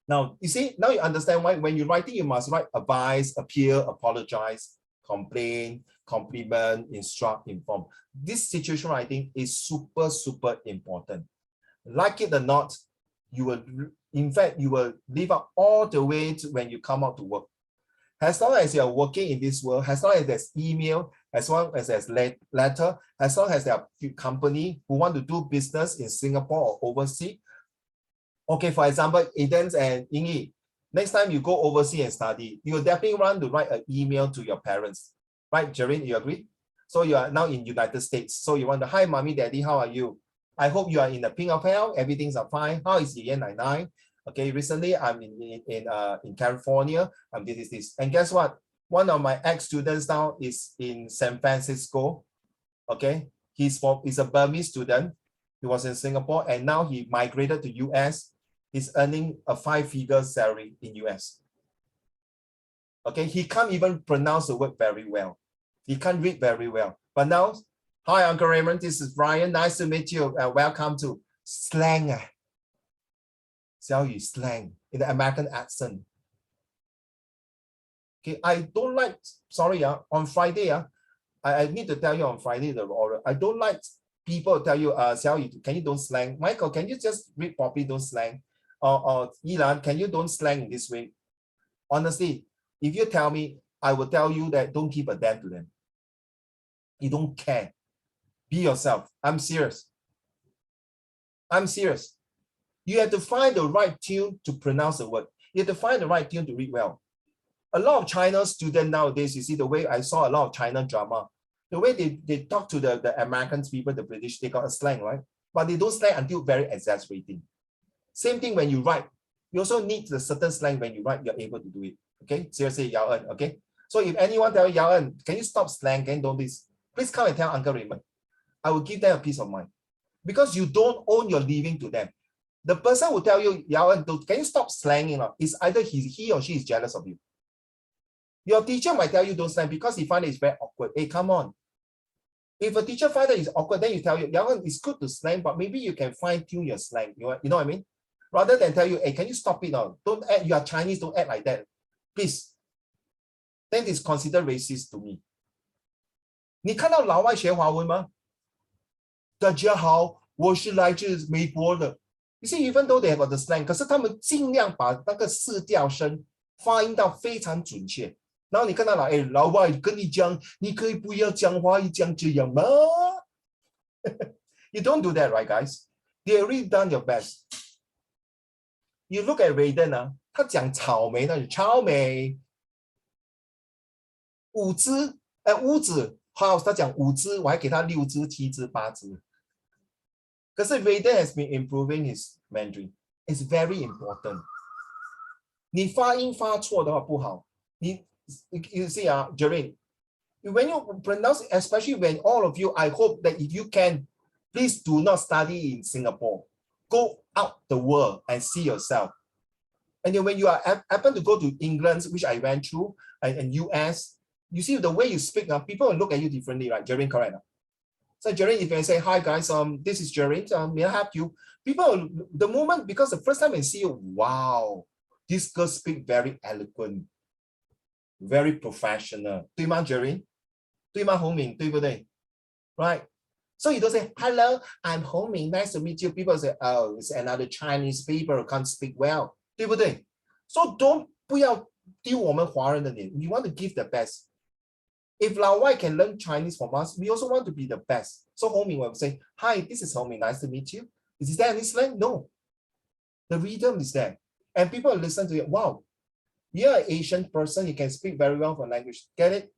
Now, you see, now you understand why when you're writing, you must write advise, appeal, apologize, complain, compliment, instruct, inform. This situation writing is super, super important. Like it or not, you will, in fact, you will live up all the way to when you come out to work. As long as you're working in this world, as long as there's email, as long as there's letter, as long as there are company who want to do business in Singapore or overseas. Okay, for example, Eden and Yingyi, next time you go overseas and study, you will definitely want to write an email to your parents. Right, Jerin, you agree? So you are now in United States. So you want to, hi, mommy, daddy, how are you? I hope you are in the pink of health. Everything's fine. How is the Nai? Okay, recently I'm in California. This. And guess what? One of my ex-students now is in San Francisco. Okay, he's a Burmese student. He was in Singapore and now he migrated to US. He's earning a 5-figure salary in US. Okay, he can't even pronounce the word very well. He can't read very well. But now, hi, Uncle Raymond, this is Brian. Nice to meet you. Welcome to slang. Xiaoyu slang in the American accent. Okay, I don't like, sorry, on Friday, I need to tell you on Friday the order. I don't like people tell you, Xiaoyu, can you don't slang? Michael, can you just read properly, don't slang? Or Yilan, can you don't slang in this way? Honestly, if you tell me, I will tell you that don't give a damn to them. You don't care. Be yourself. I'm serious. I'm serious. You have to find the right tune to pronounce the word. You have to find the right tune to read well. A lot of China students nowadays, you see the way I saw a lot of China drama, the way they talk to the American people, the British, they got a slang, right? But they don't slang until very exasperating. Same thing when you write. You also need the certain slang when you write, you're able to do it. Okay, seriously, Yao En, okay? So if anyone tell Yao En, can you stop slang, can you don't this? Please come and tell Uncle Raymond. I will give them a peace of mind. Because you don't own your living to them. The person who tell you, Yao En, can you stop slanging? It's either he or she is jealous of you. Your teacher might tell you don't slang because he finds it's very awkward. Hey, come on. If a teacher finds that it's awkward, then you tell you, Yao En, it's good to slang, but maybe you can fine-tune your slang. You know what I mean? Rather than tell you, hey, can you stop it now? Don't act, you are Chinese, don't act like that. Please. Then it's considered racist to me. 你看到老外学华文吗？大家好，我是来自美国的。You see, even though they have the slang, 可是他们尽量把那个四调声发音到非常准确。然后你看到老外跟你讲，你可以不要讲华语讲这样吗？ You don't do that, right, guys? They already done your best. You look at Raiden 他讲草莓那是草莓，五子 house 他讲5只，我还给他6只、7只、8只。可是 Raiden has been improving his Mandarin. It's very important. 你发音发错的话不好。You see, Jerin, when you pronounce, especially when all of you, I hope that if you can, please do not study in Singapore. Go out the world and see yourself. And then when you happen to go to England, which I went through, and US, you see the way you speak, people will look at you differently, right? Jerin, correct? So Jerin, if you say, hi guys, this is Jerin, may I help you? People, the moment, because the first time they see you, wow, this girl speak very eloquent, very professional. 对吗 Jerin? 对吗 Hongming? 对不对? Right? So you don't say, hello, I'm Hongming, nice to meet you. People say, oh, it's another Chinese people who can't speak well. 对不对? So不要丢我们华人的脸. We want to give the best. If Lao Wai can learn Chinese from us, we also want to be the best. So Hongming will say, hi, this is Hongming, nice to meet you. Is there any slang? No. The rhythm is there. And people listen to it. Wow, you're an Asian person, you can speak very well for language. Get it?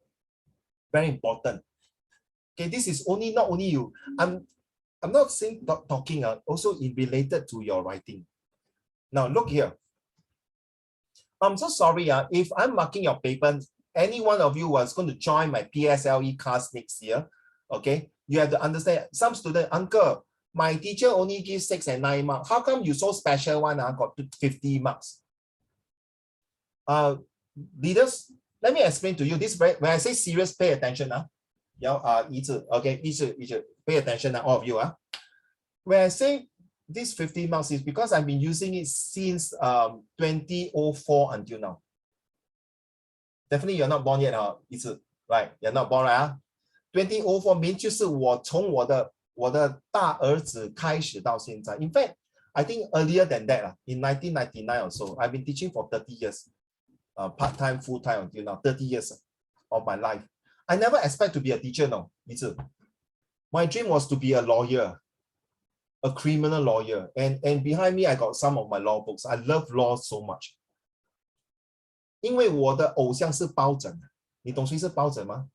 Very important. Okay, this is not only you. I'm not saying talking, also related to your writing. Now look here. I'm so sorry if I'm marking your paper any one of you was going to join my PSLE class next year, okay, you have to understand some student, uncle, my teacher only gives 6 and 9 marks. How come you so special one got 50 marks? Leaders, let me explain to you this. When I say serious, pay attention. Okay, pay attention, all of you. When I say this 50 marks is because I've been using it since 2004 until now. Definitely you're not born yet, right? You're not born, right? 2004 means 就是我从我的大儿子开始到现在. In fact, I think earlier than that, in 1999 or so, I've been teaching for 30 years, part-time, full-time until now, 30 years of my life. I never expect to be a teacher, no. My dream was to be a lawyer, a criminal lawyer. And behind me, I got some of my law books. I love law so much. 因为我的偶像是包拯，你懂谁是包拯吗？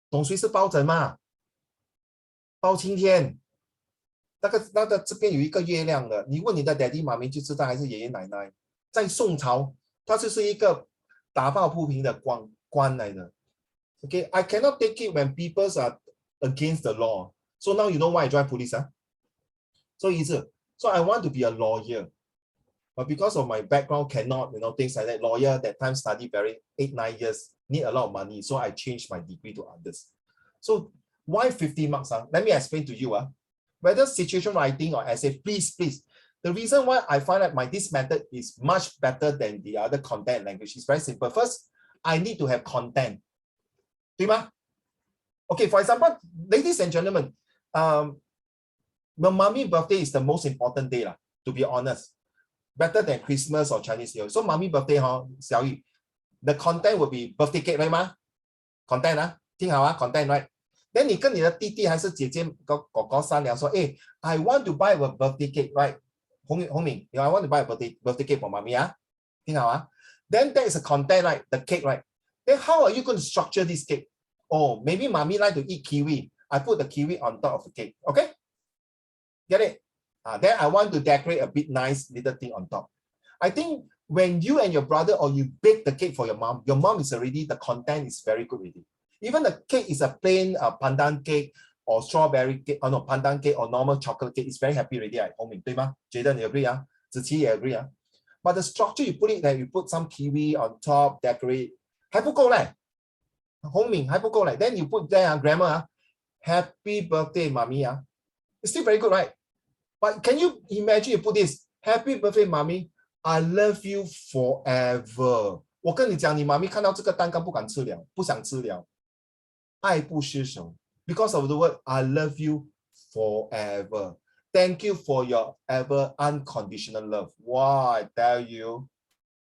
懂谁是包拯吗？包青天，那个这边有一个月亮的，你问你的 daddy 妈咪就知道，还是爷爷奶奶。在宋朝，他就是一个打抱不平的官来的。Okay, I cannot take it when people are against the law. So now you know why I joined police, So easy. So I want to be a lawyer. But because of my background, cannot, things like that. Lawyer, that time study 8-9 years, need a lot of money. So I changed my degree to others. So why 50 marks? Let me explain to you. Whether situation writing or essay, please. The reason why I find that this method is much better than the other content language is very simple. First, I need to have content. 对吗? Okay, for example, ladies and gentlemen, my mommy birthday is the most important day, to be honest. Better than Christmas or Chinese New Year. So mommy birthday, Xiao Yu, the content will be birthday cake, right? Ma? Content, 听好 content, right? Then 你跟你的弟弟还是姐姐哥哥商量说 I want to buy a birthday cake, right? 洪敏 I want to buy a birthday cake for mommy, 听好 Then that is a content, right? The cake, right? Then how are you going to structure this cake? Oh, maybe mommy like to eat kiwi. I put the kiwi on top of the cake. Okay? Get it? Then I want to decorate a bit nice little thing on top. I think when you and your brother or you bake the cake for your mom is already, the content is very good already. Even the cake is a plain pandan cake or strawberry cake, or no, pandan cake or normal chocolate cake, it's very happy already, right? 洪敏对吗? Jaden, you agree? 子琪也 agree? But the structure you put it there, you put some kiwi on top, decorate, 还不够嘞。洪敏还不够嘞。Then you put there grammar, happy birthday, mommy. It's still very good, right? But can you imagine you put this, happy birthday, mommy, I love you forever. 我跟你讲，你妈咪看到这个蛋糕不敢吃了，不想吃了，爱不释手。Because of the word, I love you forever. Thank you for your ever unconditional love. Wow, I tell you.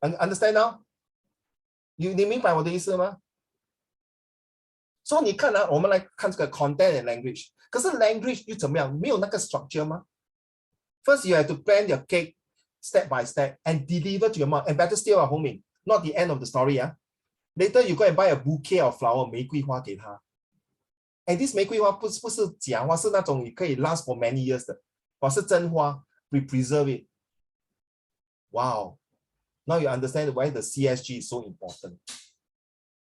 Understand now? 你明白我的意思吗？所以你看我们来看这个 content and language。可是 language 又怎么样？没有那个 structure 吗？ First, you have to plan your cake step by step and deliver to your mom. And better still, homie, not the end of the story. Later, you go and buy a bouquet of flower, 玫瑰花给她。And this 玫瑰花不是假花，是那种你可以 last for many years 的，是真花 ，we preserve it. Wow. Now you understand why the CSG is so important.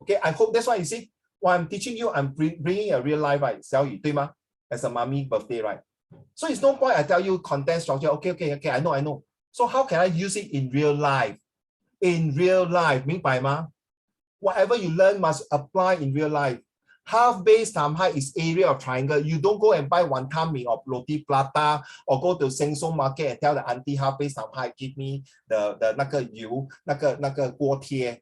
Okay, I hope that's why you see, while I'm teaching you, I'm bringing a real life, right? 小雨对吗? As a mommy birthday, right? So it's no point I tell you content structure. Okay, I know. So how can I use it in real life? In real life, 明白吗? Whatever you learn must apply in real life. Half base times height is area of triangle. You don't go and buy wanton mee of roti prata or go to Sheng Siong market and tell the auntie half base times height give me the 那个油那个锅贴。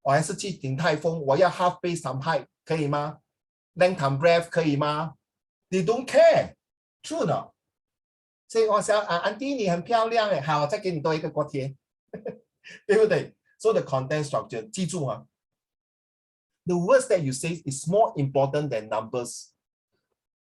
我还是去鼎泰丰，我要 half base times height 可以吗 ？length times breadth 可以吗 ？They don't care. True not? 所以我想auntie 你很漂亮好，再给你多一个锅贴，对不对 ？So the content structure 记住The words that you say is more important than numbers.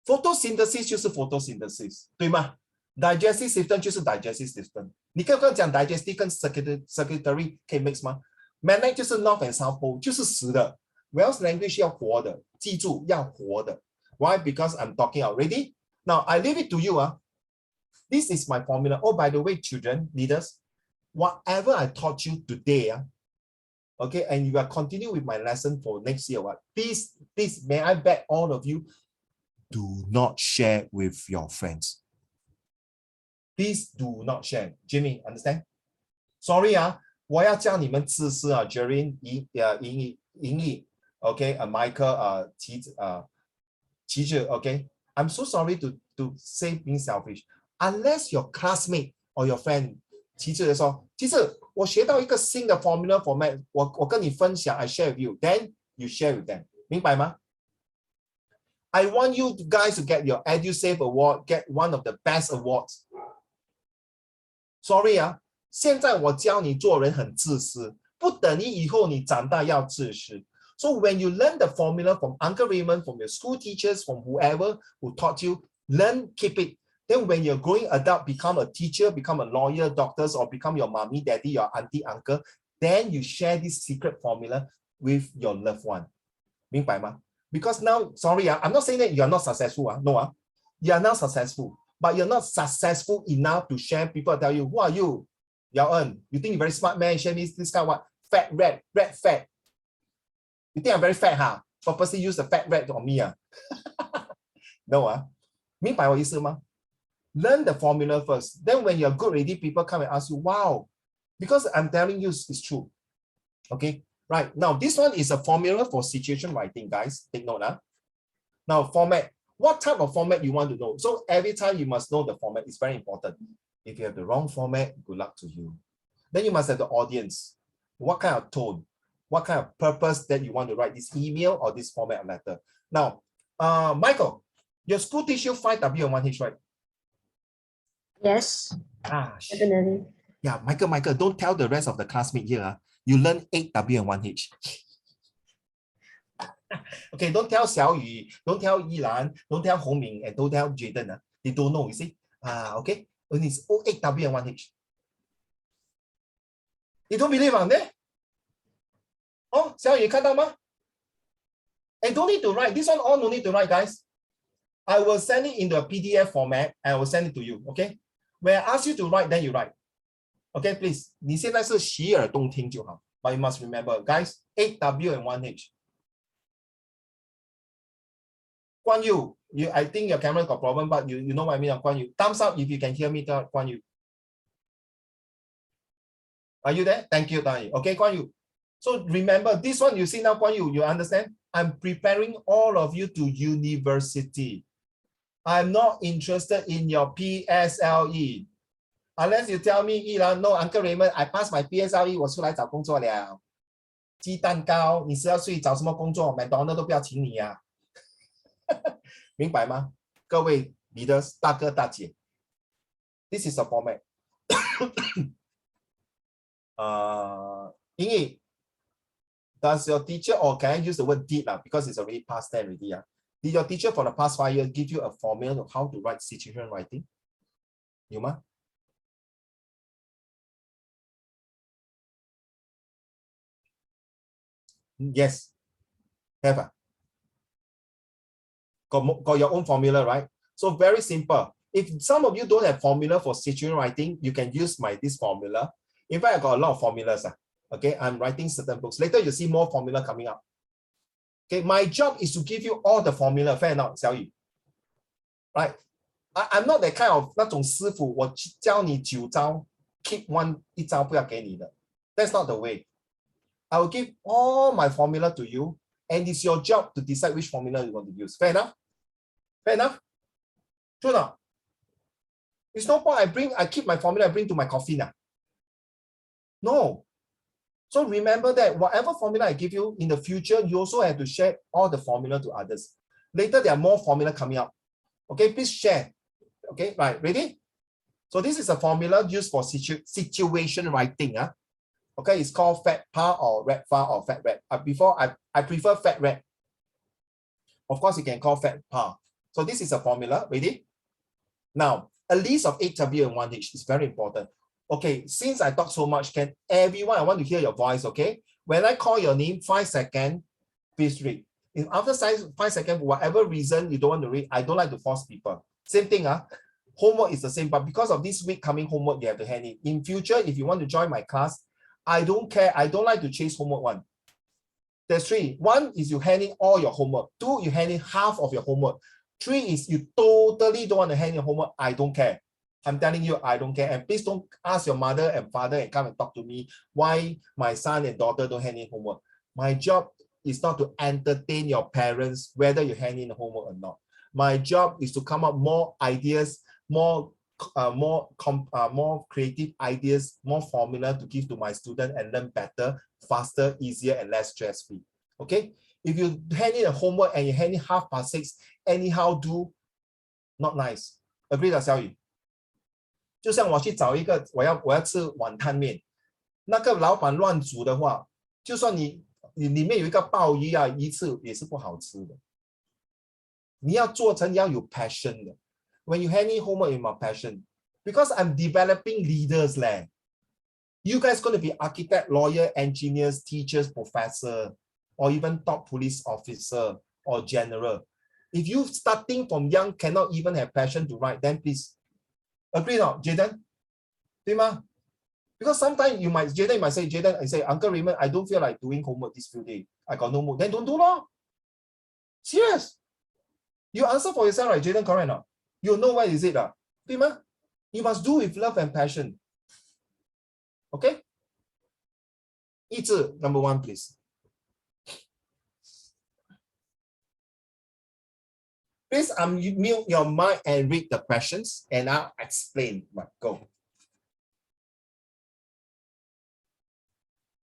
Photosynthesis 就是 photosynthesis, 对吗 ？Digestive system 就是 digestive system. 你刚刚讲 digestive 跟 circulatory 可以 mix 吗 ？Magnet 就是 north and south pole 就是死的 ，Welsh language 要活的，记住要活的。Why? Because I'm talking out. Ready? Now I leave it to you. This is my formula. Oh, by the way, children, leaders, whatever I taught you today, Okay, and you will continue with my lesson for next year. What? Please, may I beg all of you, do not share with your friends. Please do not share. Jimmy, understand? Sorry 我要叫你们自私Jerry, 盈毅 okay, Michael, 旗帜 okay. I'm so sorry to say being selfish. Unless your classmate or your friend 旗帜说，其实我学到一个新的 formula format, 我跟你分享 I share with you, then you share with them. 明白吗？ I want you guys to get your EduSave Award, get one of the best awards. Sorry 现在我教你做人很自私，不等于以后你长大要自私。So when you learn the formula from Uncle Raymond, from your school teachers, from whoever who taught you, learn, keep it. Then when you're growing adult, become a teacher, become a lawyer, doctors, or become your mommy, daddy, your auntie, uncle, then you share this secret formula with your loved one. 明白吗？ Because now, sorry, I'm not saying that you're not successful. No, you are not successful, but you're not successful enough to share. People tell you, who are you? Yao En, you think you're very smart man, share this guy what? Fat rat fat. You think I'm very fat, huh? Purposely use the fat rat on me. No, 明白我意思吗? Learn the formula first. Then when you're good already, people come and ask you, wow, because I'm telling you it's true. Okay, right. Now, this one is a formula for situation writing, guys. Take note. Now, format. What type of format you want to know? So every time you must know the format. It's very important. If you have the wrong format, good luck to you. Then you must have the audience. What kind of tone? What kind of purpose that you want to write this email or this format letter? Now, Michael, your school teach you 5W and 1H, right? Yes, definitely. Yeah, Michael, don't tell the rest of the classmates here. You learn 8W and 1H. Okay, don't tell Xiao Yu, don't tell Yilan, don't tell Hong Ming, and don't tell Jaden. They don't know, you see. Okay, only it's 8W and 1H. You don't believe on that? Oh, Xiao Yu, 看到吗? And don't need to write. This one all no need to write, guys. I will send it into a PDF format and I will send it to you. Okay. When I ask you to write, then you write. Okay, please. 你现在是洗耳动听就好. But you must remember, guys, 8W and 1H. Guan Yu, I think your camera got problem, but you know what I mean, Guan Yu. Thumbs up if you can hear me, Guan Yu. Are you there? Thank you, Dai. Okay, Guan Yu. So remember, this one you see now, Guan Yu, you understand? I'm preparing all of you to university. I'm not interested in your PSLE. Unless you tell me, Yilan, no, Uncle Raymond, I passed my PSLE, 我出来找工作了。鸡蛋糕，你12岁找什么工作 ？McDonald 都不要请你啊。明白吗？各位leaders，大哥大姐 ，this is a format. 英语 does your teacher, or can I use the word did because it's already past tense already? Did your teacher for the past 5 years give you a formula of how to write situation writing? 有吗？ Yes. Have got your own formula, right? So very simple. If some of you don't have formula for situation writing, you can use this formula. In fact, I got a lot of formulas. Okay, I'm writing certain books. Later, you see more formula coming up. Okay, my job is to give you all the formula. Fair enough, Xiao Yu. Right? I'm not that kind of 那种师傅，我教你9招 ，keep 一招不要给你的。That's not the way. I will give all my formula to you, and it's your job to decide which formula you want to use. Fair enough? Fair enough? True not? It's no point I keep my formula, I bring to my coffin. No. So remember that whatever formula I give you in the future, you also have to share all the formula to others. Later, there are more formula coming up. Okay, please share. Okay, right, ready? So this is a formula used for situation writing. Okay, it's called fat pa or rat fa or fat rat. Before I prefer fat rat. Of course, you can call fat pa. So this is a formula. Ready? Now, a list of 8W and 1H is very important. Okay, since I talk so much, can everyone, I want to hear your voice, okay? When I call your name, 5 seconds, please read. If after 5 seconds, for whatever reason you don't want to read, I don't like to force people. Same thing, homework is the same, but because of this week coming homework, you have to hand it. In future, if you want to join my class, I don't care. I don't like to chase homework one. There's three. One is you hand in all your homework. Two, you hand in half of your homework. Three is you totally don't want to hand in your homework. I don't care. I'm telling you, I don't care. And please don't ask your mother and father and come and talk to me why my son and daughter don't hand in homework. My job is not to entertain your parents whether you hand in homework or not. My job is to come up more ideas, more creative ideas, more formula to give to my student and learn better, faster, easier, and less stress-free. Okay? If you hand in a homework and you hand in 6:30, anyhow do, not nice. Agree 的，小雨？就像我去找一个，我要吃碗汤面，那个老板乱煮的话，就算你里面有一个鲍鱼啊，一次也是不好吃的。你要做成要有 passion 的。When you hand in homework, in my passion, because I'm developing leaders, leh. You guys going to be architect, lawyer, engineers, teachers, professor, or even top police officer or general. If you starting from young cannot even have passion to write, then please agree not, Jaden? 对吗? Because sometimes Jaden might say, Jaden, I say, Uncle Raymond, I don't feel like doing homework this few days. I got no mood. Then don't do lo. Serious. You answer for yourself, right, Jaden, correct or not? You know what is it, 对吗? You must do with love and passion. Okay? 意志, number one, please. Please unmute your mic and read the questions, and I'll explain. Go.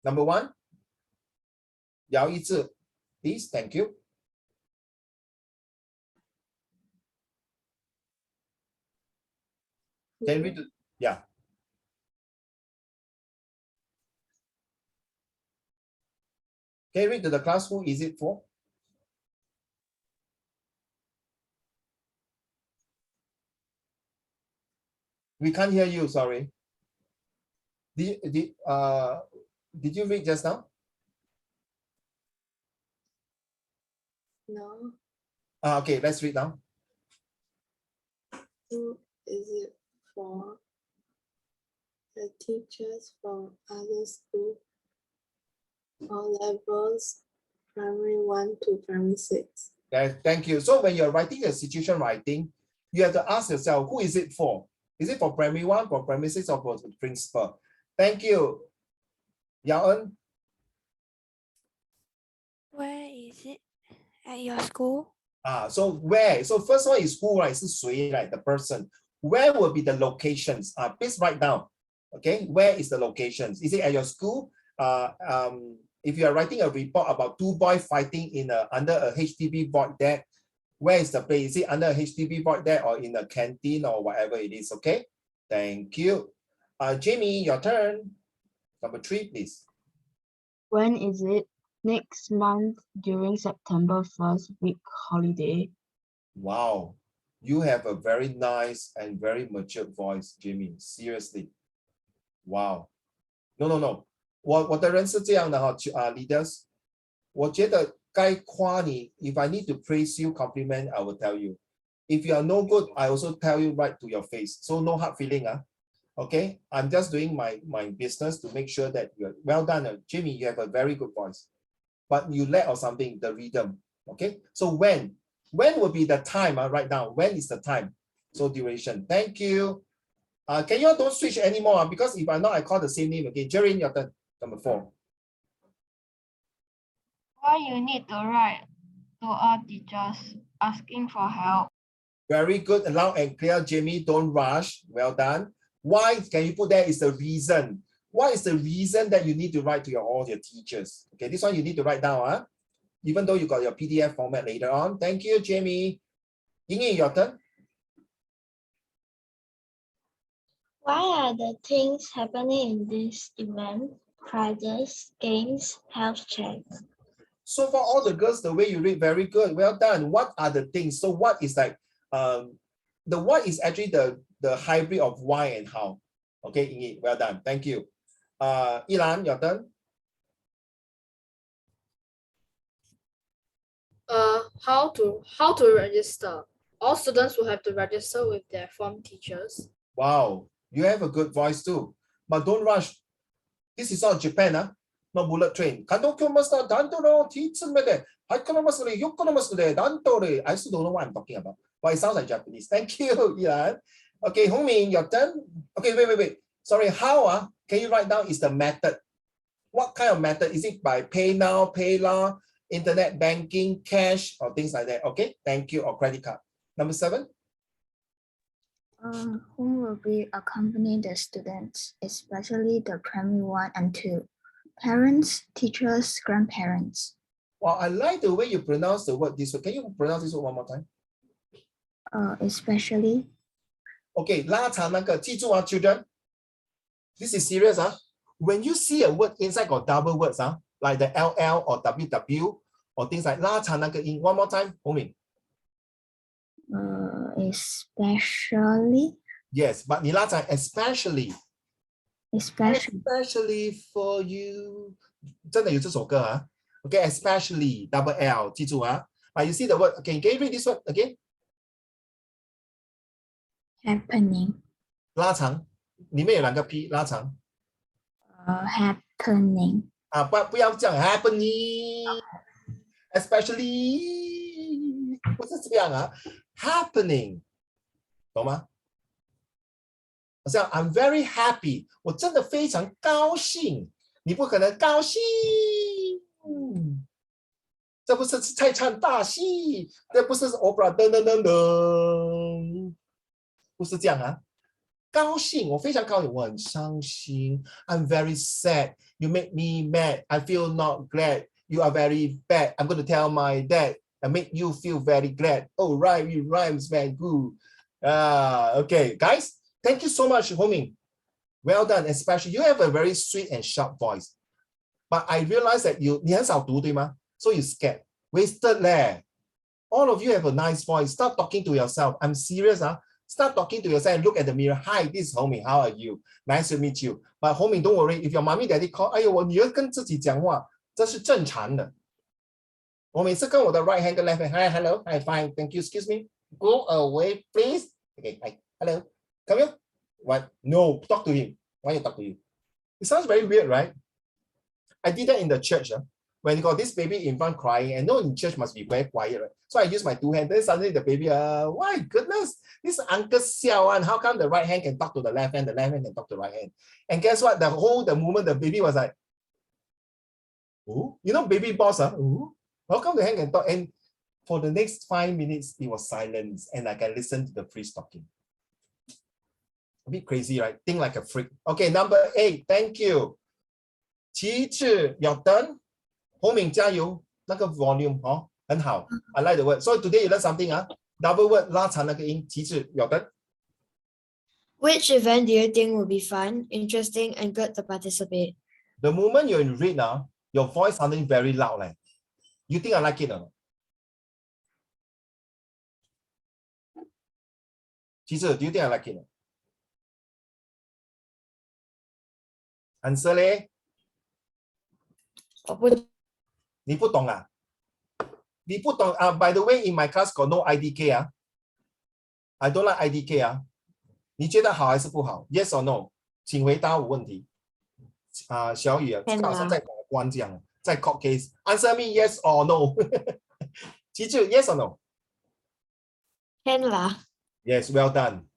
Number one, Yao Yizi, please, thank you. Can we do, yeah. Can you read to the class who is it for? We can't hear you, sorry. Did you read just now? No. Okay, let's read now. Who is it for? The teachers from other schools, all levels, primary 1 to primary 6. Okay, thank you. So when you're writing a situation writing, you have to ask yourself, who is it for? Is it for primary 1, for primary 6, or for the principal? Thank you. Yao En? Where is it? At your school? So where? So first one is who, right? 是谁, right? The person. Where will be the locations? Please write down. Okay, where is the locations? Is it at your school? If you are writing a report about two boys fighting in under a HDB void deck, where is the place? Is it under a HDB void deck or in a canteen or whatever it is? Okay, thank you. Jamie, your turn. Number 3, please. When is it? Next month during September 1st week holiday. Wow, you have a very nice and very mature voice, Jamie. Seriously. Wow. No. 我的人是这样的哈，leaders。我觉得该夸你 ，if I need to praise you, compliment, I will tell you. If you are no good, I also tell you right to your face. So no hard feeling, Okay, I'm just doing my business to make sure that you're well done, Jimmy. You have a very good voice, but you lack of something, the rhythm. Okay, so when will be the time? Right now, when is the time? So duration. Thank you. Can you all don't switch anymore? Because if I not, I call the same name again. Jerry, your turn. Number 4. Why you need to write to all teachers asking for help? Very good, loud and clear, Jamie. Don't rush. Well done. Why can you put that is the reason? What is the reason that you need to write to all your teachers? Okay, this one you need to write down, even though you got your PDF format later on. Thank you, Jamie. Ying, your turn. Why are the things happening in this event? Prizes, games, health checks. So for all the girls, the way you read, very good. Well done. What are the things? So what is like, the what is actually the hybrid of why and how. Okay, Ying, well done. Thank you. Ilan, your turn. How to register? All students will have to register with their form teachers. Wow, you have a good voice too, but don't rush. This is not Japan, no bullet train. I still don't know what I'm talking about, but it sounds like Japanese. Thank you, Ilan. Okay, Hongmin, your turn. Okay, wait. Sorry, how can you write down is the method? What kind of method? Is it by pay now, pay law, internet banking, cash, or things like that? Okay, thank you, or credit card. Number 7. Whom will be accompany the students, especially the primary 1 and 2? Parents, teachers, grandparents. Well, I like the way you pronounce the word this way. Can you pronounce this word one more time? Especially. Okay, 拉长那个，记住啊 children. This is serious. When you see a word inside got double words, like the LL or WW or things like 拉长那个音. One more time, Hongmin. Especially. Yes, but 你拉长 especially. Especially for you. 真的有这首歌啊。Okay, especially double L, 记住啊。But you see the word. Okay, can you read this word again? happening. 拉长，里面有两个 P， 拉长。Happening. 不要这样 happening, especially 不是这样happening， 懂吗？好像 I'm very happy， 我真的非常高兴。你不可能高兴，这不是在唱大戏，这不是 opera 噔噔噔噔，不是这样高兴，我非常高兴，我很伤心。I'm very sad. You make me mad. I feel not glad. You are very bad. I'm going to tell my dad. I make you feel very glad. Oh, right, it rhymes very good. Okay, guys, thank you so much, Homing. Well done, especially you have a very sweet and sharp voice. But I realize that你很少读，对吗？ So you scared. Wasted leh. All of you have a nice voice. Start talking to yourself. I'm serious. Start talking to yourself and look at the mirror. Hi, this is Homing. How are you? Nice to meet you. But Homing, don't worry. If your mommy daddy call, 哎呦，我女儿跟自己讲话，这是正常的。我每次跟我的 right hand 跟 left hand, hi, hello, hi, fine, thank you, excuse me. Go away, please. Okay, hi, hello. Come here. What? No, talk to him. Why you talk to you? It sounds very weird, right? I did that in the church. When you got this baby in front crying, and no, in church must be very quiet, right? So I use my 2 hands. Then suddenly the baby, my goodness, this uncle Xiao one. How come the right hand can talk to the left hand can talk to the right hand? And guess what? The moment the baby was like, ooh, you know, baby boss, ooh, how come the hand can talk? And for the next 5 minutes, it was silence, and I can listen to the priest talking. A bit crazy, right? Think like a freak. Okay, number 8. Thank you. 旗帜 your turn. 洪敏加油，那个 volume 很好。I like the word. So today you learn something double word 拉长那个音，旗帜 your turn. Which event do you think will be fun, interesting, and good to participate? The moment you're in read your voice sounding very loud. You think I like it or not? 旗帜 do you think I like it? Answer 咧？我不你不懂你不懂by the way, in my class got no IDK I don't like IDK 你觉得好还是不好 ？Yes or no？ 请回答我问题。小雨这个好像在法官这样，在 court case。Answer me yes or no 。其实 yes or no？ can 啦。Yes, well done.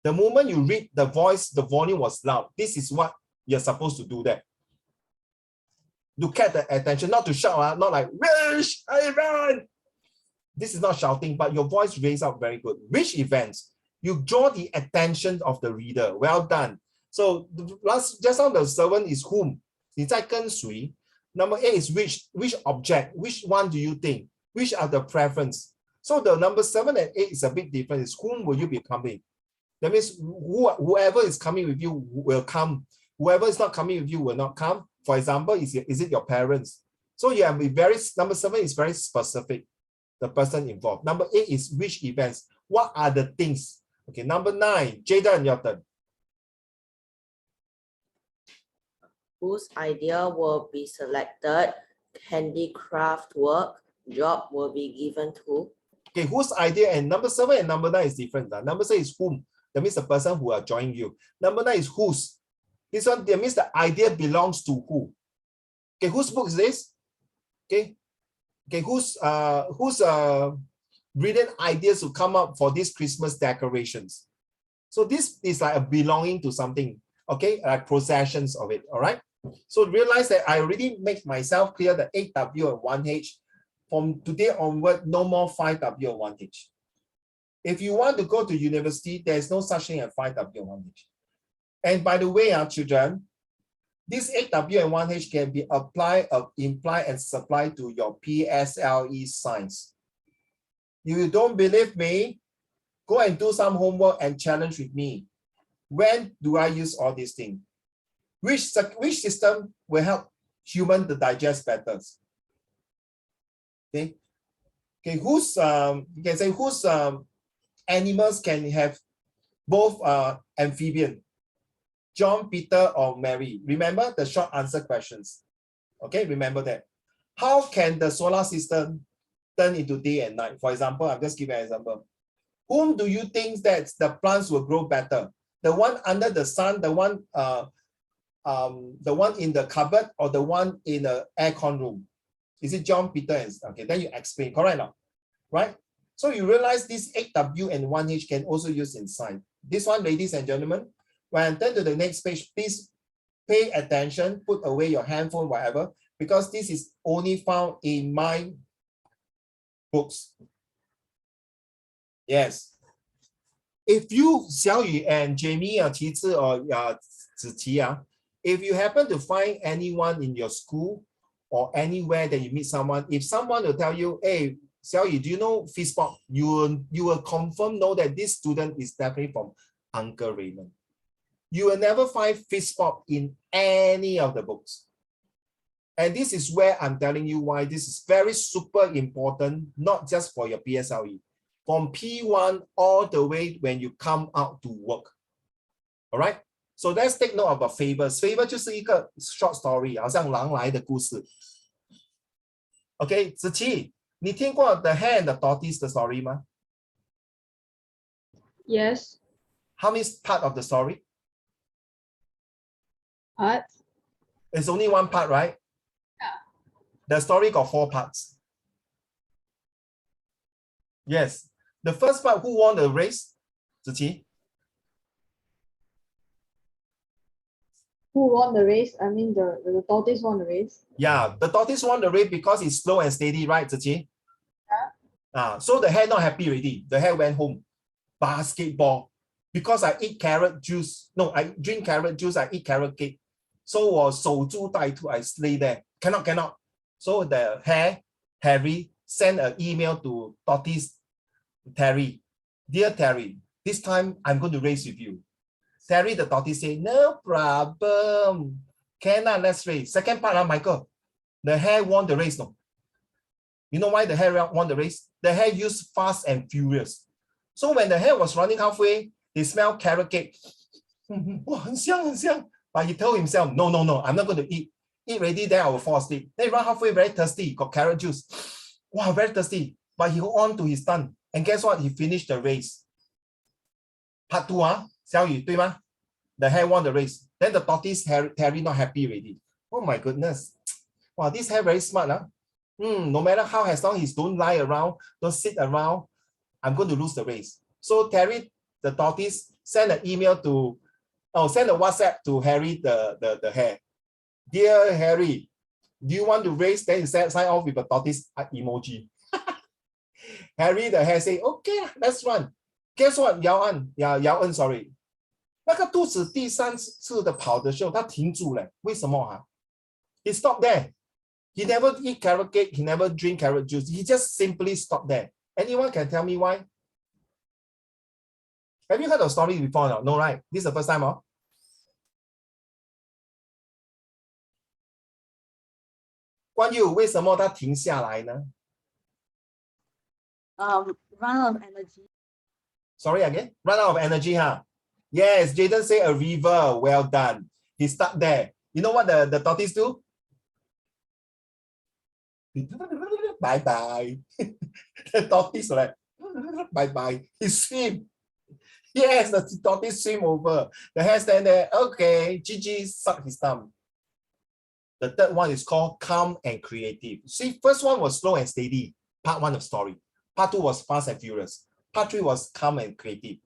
The moment you read the voice, the volume was loud. This is what you're supposed to do that. To catch the attention, not to shout, not like, wish, I run. This is not shouting, but your voice raised up very good. Which events? You draw the attention of the reader. Well done. So just now the servant is whom? 你在跟谁? Number 8 is which object? Which one do you think? Which are the preference? So the number 7 and 8 is a bit different. It's whom will you be coming? That means whoever is coming with you will come. Whoever is not coming with you will not come. For example, is it your parents? So you have number 7 is very specific, the person involved. Number 8 is which events? What are the things? Okay, number 9, Jada, your turn. Whose idea will be selected? Handicraft work job will be given to. Okay, whose idea? And number 7 and number 9 is different. Number 7 is whom. That means the person who are joining you. Number 9 is whose. This one, that means the idea belongs to who? Okay, whose book is this? Okay, whose brilliant ideas to come up for these Christmas decorations? So this is like a belonging to something, okay, like possessions of it, all right? So realize that I already make myself clear the 8W and 1H. From today onward, no more 5W and 1H. If you want to go to university, there's no such thing as 5W and 1H. And by the way, children, this 8W and 1H can be applied, implied, and supplied to your PSLE science. If you don't believe me, go and do some homework and challenge with me. When do I use all these things? Which system will help human to digest better? Okay. Okay, whose you can say whose animals can have both amphibian? John, Peter, or Mary? Remember the short answer questions. Okay, remember that. How can the solar system turn into day and night? For example, I'm just giving an example. Whom do you think that the plants will grow better? The one under the sun, the one in the cupboard, or the one in the aircon room? Is it John, Peter, and okay? Then you explain, correct now, right? So you realize this 8W and 1H can also use in science. This one, ladies and gentlemen, when I turn to the next page, please pay attention, put away your handphone, whatever, because this is only found in my books. Yes. If you, Xiaoyu and Jamie, Qizhi, or Ziqi, if you happen to find anyone in your school or anywhere that you meet someone, if someone will tell you, hey, Xiaoyu, do you know Fishpop? You will confirm know that this student is definitely from Uncle Raymond. You will never find Fishpop in any of the books. And this is where I'm telling you why this is very super important, not just for your PSLE. From P1 all the way when you come out to work. All right? So let's take note about fables. Fable 就是一个 short story, 好像狼来的故事。Okay, 子琪，你听过 The Hare and the Tortoise 的 story 吗？ Yes. How many part of the story? What? It's only one part, right? Yeah. The story got 4 parts. Yes. The first part, who won the race? Ziqi? Who won the race? I mean, the tortoise won the race. Yeah, the tortoise won the race because it's slow and steady, right, Ziqi? Yeah. So the hare not happy already. The hare went home. Basketball. Because I eat carrot juice. No, I drink carrot juice, I eat carrot cake. So 守株待兔, I stay there. Cannot. So the hare, Harry, sent an email to tortoise, Terry. Dear Terry, this time I'm going to race with you. Terry, the tortoise, say, no problem. Cannot, let's race. Second part, Michael. The hare won the race. No. You know why the hare won the race? The hare used Fast and Furious. So when the hare was running halfway, they smelled carrot cake. Oh, 很香, 很香. But he told himself, no, I'm not going to eat. Eat ready, then I will fall asleep. Then he run halfway, very thirsty, got carrot juice. Wow, very thirsty. But he hold on to his tongue. And guess what? He finished the race. Part 2, Xiaoyu, 对吗? The hare won the race. Then the tortoise, Terry, not happy already. Oh my goodness. Wow, this hare very smart. No matter how, as long as he don't lie around, don't sit around, I'm going to lose the race. So Terry, the tortoise, sent an email to, send a WhatsApp to Harry, the hare. Dear Harry, do you want to race? Then he sign off with a tortoise emoji. Harry, the hare, say, okay, let's run. Guess what? Yao En, sorry. 那个肚子第3次的跑的时候，他停住了。为什么？He stopped there. He never eat carrot cake. He never drink carrot juice. He just simply stopped there. Anyone can tell me why? Have you heard of story before? No, right? This is the first time, huh? 关于为什么他停下来呢？ Run out of energy. Sorry again? Run out of energy, huh? Yes, Jaden say a river. Well done. He stuck there. You know what the tortoise do? Bye-bye. The tortoise like, bye-bye. He swim. Yes, the tortoise swim over. The hare stand there. Okay, Gigi suck his thumb. The third one is called calm and creative. See, first one was slow and steady. Part one of story. Part two was fast and furious. Part three was calm and creative.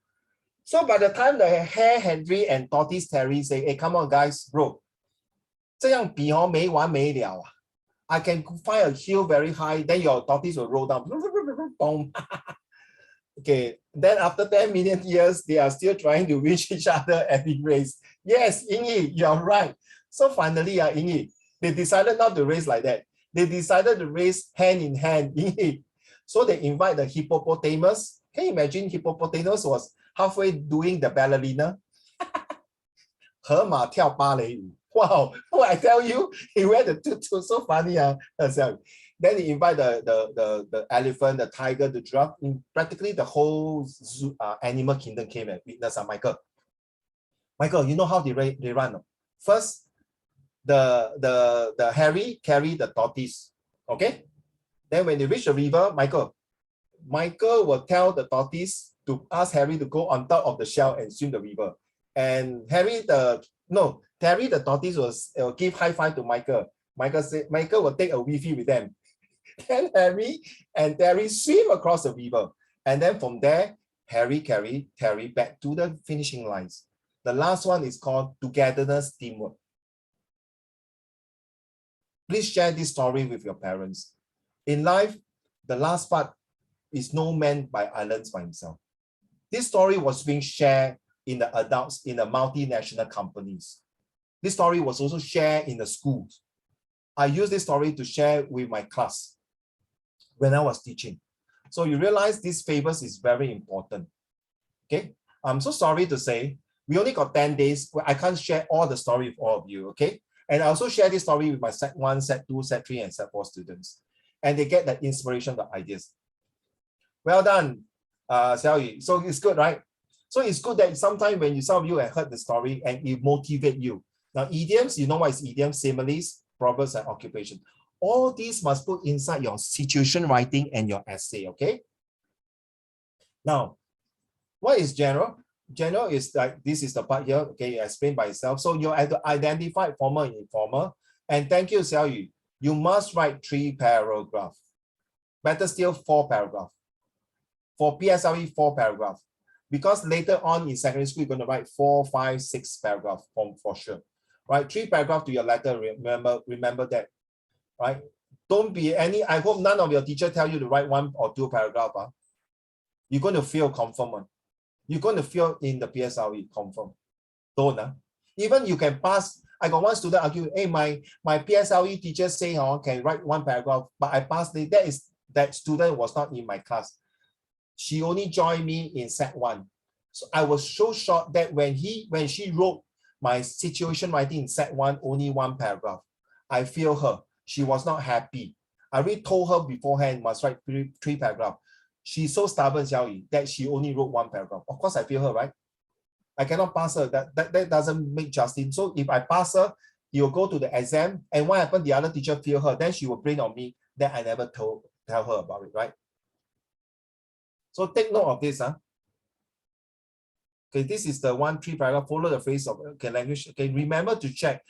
So by the time the hare Henry and tortoise Terry say, hey, come on guys, bro. 这样比哦没完没了啊. I can find a hill very high, then your tortoise will roll down. Boom. Okay, then after 10 million years, they are still trying to reach each other every race. Yes, Yingyi, you are right. So finally, Yingyi, they decided not to race like that. They decided to race hand in hand. Yingyi. So they invite the hippopotamus. Can you imagine hippopotamus was halfway doing the ballerina? 河马跳芭蕾舞. Wow, I tell you, he wear the tutu, so funny. Then he invite the elephant, the tiger, the giraffe. Practically the whole zoo, animal kingdom came and witnessed. Michael, you know how they run? First, the Harry carry the tortoise. Okay. Then when they reach the river, Michael will tell the tortoise to ask Harry to go on top of the shell and swim the river. And Terry the tortoise will give high five to Michael. Michael will take a Wi-Fi with them. Then Harry and Terry swim across the river. And then from there, Harry carry Terry back to the finishing lines. The last one is called togetherness teamwork. Please share this story with your parents. In life, the last part is no man by islands by himself. This story was being shared in the adults in the multinational companies. This story was also shared in the schools. I use this story to share with my class when I was teaching. So you realize these favors is very important. Okay, I'm so sorry to say, we only got 10 days. I can't share all the story with all of you, okay? And I also share this story with my set 1, set 2, set 3, and set 4 students. And they get the inspiration, the ideas. Well done, Xiaoyu. So it's good, right? So it's good that sometimes when some of you have heard the story and it motivate you. Now, idioms, you know what is idioms, similes, proverbs, and occupation. All these must put inside your situation writing and your essay, okay? Now, what is general? General is like, this is the part here, okay, explained by itself. So you have to identify formal and informal. And thank you, Xiaoyu. You must write 3 paragraphs. Better still, 4 paragraphs. For PSLE, 4 paragraphs. Because later on in secondary school, you're going to write 4, 5, 6 paragraphs for sure. Right? 3 paragraphs to your letter, remember that. Right? Don't be any, I hope none of your teacher tell you to write 1 or 2 paragraphs. You're going to feel confirm. You're going to feel in the PSLE confirm. Don't. Even you can pass. I got one student argue, hey, my PSLE teacher say can write 1 paragraph, but I passed it. That student was not in my class. She only joined me in set 1. So I was so shocked that when she wrote my situation writing in set 1, only 1 paragraph. I feel her. She was not happy. I already told her beforehand must write 3 paragraphs. She's so stubborn, Xiaoyi, that she only wrote 1 paragraph. Of course, I feel her, right? I cannot pass her. That doesn't make justice. So if I pass her, you'll go to the exam. And what happened? The other teacher feel her. Then she will blame on me that I never tell her about it, right? So take note of this. Okay, this is the 1, 3 paragraph. Follow the phrase of language. Okay, remember to check.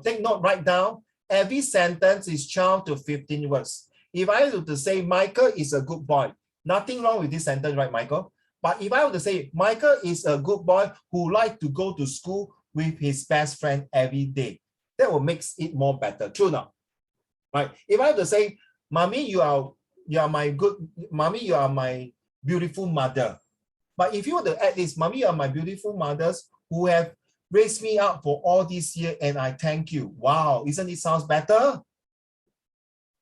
Take note, write down. Every sentence is 12 to 15 words. If I were to say Michael is a good boy, nothing wrong with this sentence, right, Michael? But if I were to say Michael is a good boy who likes to go to school with his best friend every day, that will make it more better. True now, right? If I were to say, Mommy, you are my good, Mommy, you are my beautiful mother. But if you were to add this, Mommy, you are my beautiful mothers who have raised me up for all this year, and I thank you. Wow, isn't it sounds better?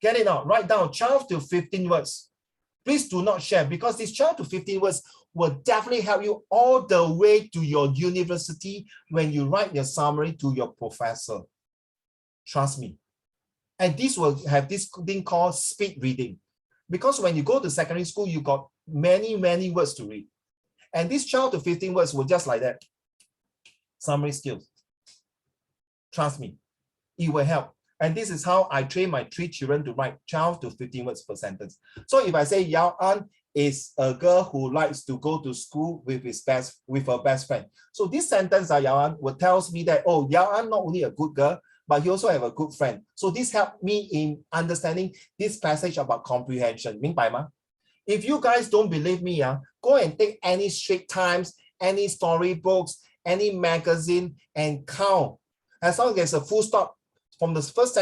Get it now. Write down 12 to 15 words. Please do not share, because these 12 to 15 words will definitely help you all the way to your university when you write your summary to your professor. Trust me. And this will have this thing called speed reading. Because when you go to secondary school, you got many, many words to read. And these 12 to 15 words were just like that. Summary skills. Trust me, it will help. And this is how I train my 3 children to write 12 to 15 words per sentence. So if I say Yao An is a girl who likes to go to school with her best friend. So this sentence, Yao An, will tells me that, oh, Yao An not only a good girl, but he also have a good friend. So this helped me in understanding this passage about comprehension. 明白吗? If you guys don't believe me, go and take any Straits Times, any storybooks, any magazine, and count. As long as there's a full stop from the first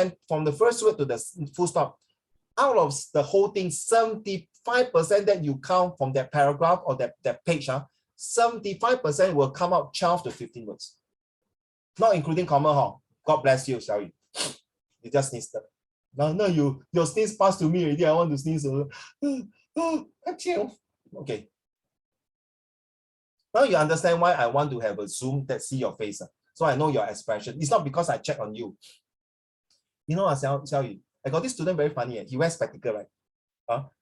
word to the full stop, out of the whole thing, 75% that you count from that paragraph or that page, 75% will come out 12 to 15 words. Not including comma, huh? God bless you, sorry. You just sneezed. No, your sneeze passed to me already. I want to sneeze. Okay. Now you understand why I want to have a Zoom that see your face. So I know your expression. It's not because I check on you. You know, Xiaoyu, I got this student very funny. He wears spectacle, right?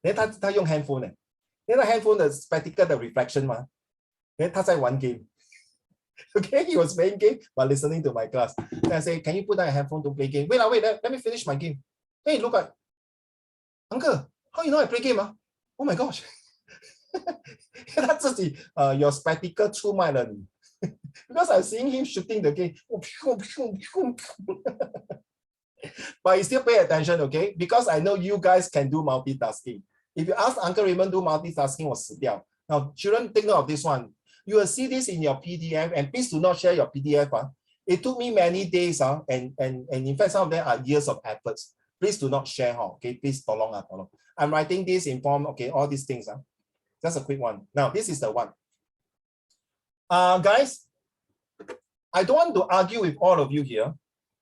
Then 他用 handphone. Then the handphone, the spectacle, the reflection. Then 他在玩 game. Okay, he was playing game but listening to my class. Then I say, can you put down your handphone to play game? Wait, let me finish my game. Then he look at, Uncle, how you know I play game? Oh my gosh. 他自己your spectacle 出卖了你。Because I'm seeing him shooting the game. But he still pay attention, okay? Because I know you guys can do multitasking. If you ask Uncle Raymond do multitasking, 我死掉. Now, children, take note of this one. You will see this in your PDF, and please do not share your PDF. It took me many days, and in fact, some of them are years of efforts. Please do not share, okay? Please tolong. I'm writing this in form, okay, all these things. Just a quick one. Now, this is the one. Guys, I don't want to argue with all of you here